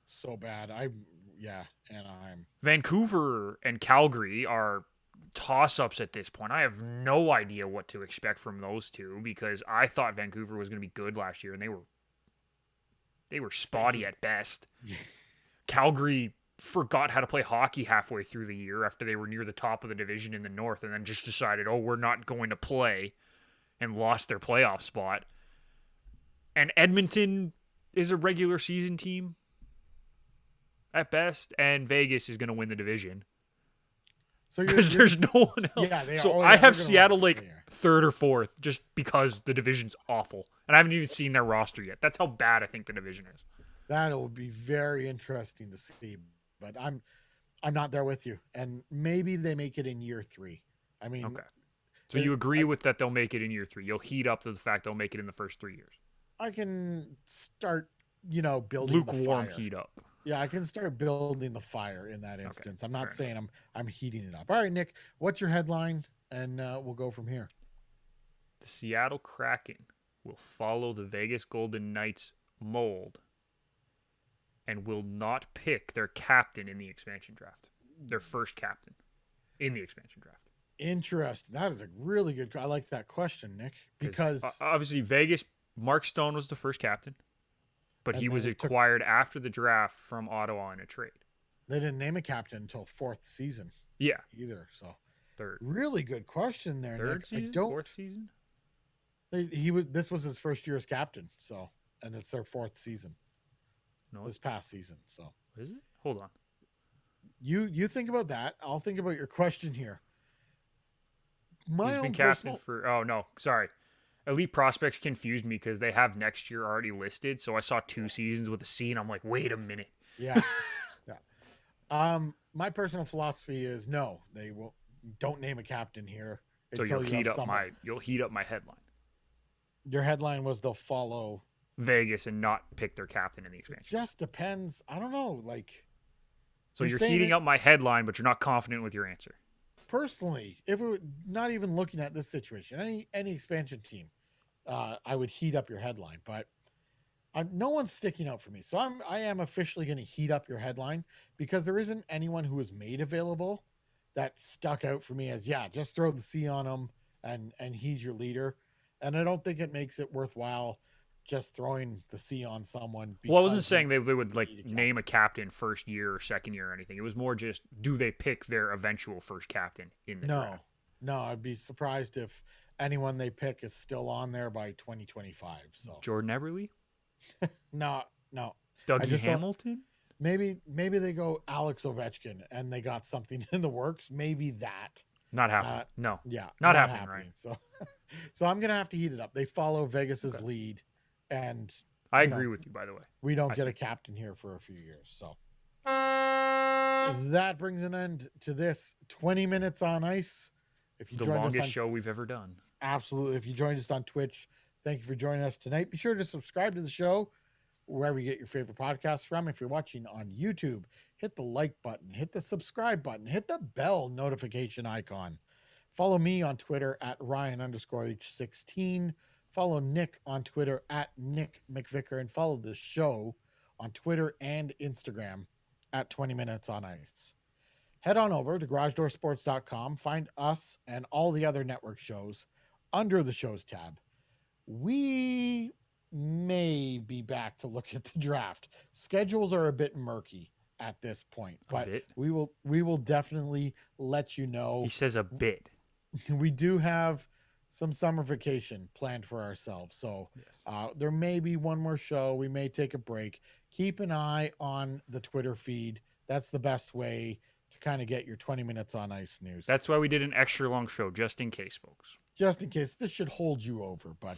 So bad. Yeah, Anaheim.
Vancouver and Calgary are toss-ups at this point. I have no idea what to expect from those two because I thought Vancouver was going to be good last year and they were spotty at best. Calgary forgot how to play hockey halfway through the year after they were near the top of the division in the North and then just decided, "Oh, we're not going to play," and lost their playoff spot. And Edmonton is a regular season team at best, and Vegas is going to win the division
So
because there's no one else.
Yeah, they are.
So
Oh,
I
yeah, they're
have
gonna
Seattle
win.
like
Yeah.
third or fourth just because the division's awful. And I haven't even seen their roster yet. That's how bad I think the division is.
That'll be very interesting to see. But I'm not there with you. And maybe they make it in year 3. I mean,
Okay. So you agree with that they'll make it in year 3. You'll heat up to the fact they'll make it in the first 3 years.
I can start, building the
Lukewarm
fire.
heat up.
Yeah, I can start building the fire in that
Okay,
instance. I'm
fair
not
enough.
saying I'm heating it up. All right, Nick, what's your headline? And we'll go from here.
The Seattle Kraken will follow the Vegas Golden Knights mold and will not pick their captain in the expansion draft. Their first captain in the expansion draft.
Interesting. That is a really good. I like that question, Nick,
Because
because
obviously Vegas, Mark Stone was the first captain, but he
and then
was
they took
acquired after the draft from Ottawa in a trade.
they didn't name a captain until fourth season
Yeah,
either. So
third,
really good question there,
third
Nick. I
season,
don't.
fourth season.
He was. This was his first year as captain. So and it's their fourth season
No,
this past season. So
is it? Hold on.
you think about that. I'll think about your question here. My
He's been
own
captain
personal.
for. Oh no, sorry. Elite prospects confused me because they have next year already listed. So I saw 2 seasons with a C, and I'm like, wait a minute.
Yeah, yeah. My personal philosophy is no. They will don't name a captain here
So you'll
until you have
heat up
someone.
my headline.
Your headline was they'll follow.
Vegas and not pick their captain in the
It
expansion draft.
just depends. I don't know. Like
So
you're
you're
saying
heating
it
up my headline, but you're not confident with your answer.
personally. If it were not even looking at this situation, any expansion team, I would heat up your headline. But no one's sticking out for me, so I am officially going to heat up your headline because there isn't anyone who is made available that stuck out for me as yeah, just throw the C on him and he's your leader, and I don't think it makes it worthwhile just throwing the C on someone
Well, I wasn't
because
saying they would like
need a
name
captain.
a captain first year or second year or anything. It was more just do they pick their eventual first captain in the
No,
draft?
no, I'd be surprised if anyone they pick is still on there by 2025. So
Jordan Eberle,
no, no, I
Dougie
just don't.
Hamilton.
Maybe they go Alex Ovechkin and they got something in the works. Maybe that.
Not happening.
Uh,
No,
yeah,
not
not
happening, Ryan.
happening. So, so I'm gonna have to heat it up. They follow
Okay.
Vegas's lead, and
I
you
agree
know
with you, by the way.
we don't
I
get a
think
captain here for a few years. So that brings an end to this 20 minutes on ice. If you
the
joined us
longest
on
show we've ever done.
absolutely, if you joined us on Twitch, thank you for joining us tonight. Be sure to subscribe to the show wherever you get your favorite podcasts from. If you're watching on YouTube, hit the like button, hit the subscribe button, hit the bell notification icon. Follow me on Twitter at Ryan underscore H16. Follow Nick on Twitter at Nick McVicker, and follow the show on Twitter and Instagram at 20 Minutes on Ice. Head on over to garagedoorsports.com. Find us and all the other network shows under the shows tab. We may be back to look at the draft. Schedules are a bit murky at this point,
A
but
bit.
we will definitely let you
He
know.
says a bit.
We do have some summer vacation planned for ourselves, so
Yes.
there may be one more show. We may take a break. Keep an eye on the Twitter feed. That's the best way to kind of get your 20 minutes on ice news,
That's why we did an extra long show, just in case, folks.
just in case this should hold you over. But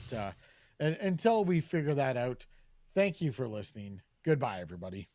and until we figure that out, thank you for listening. Goodbye, everybody.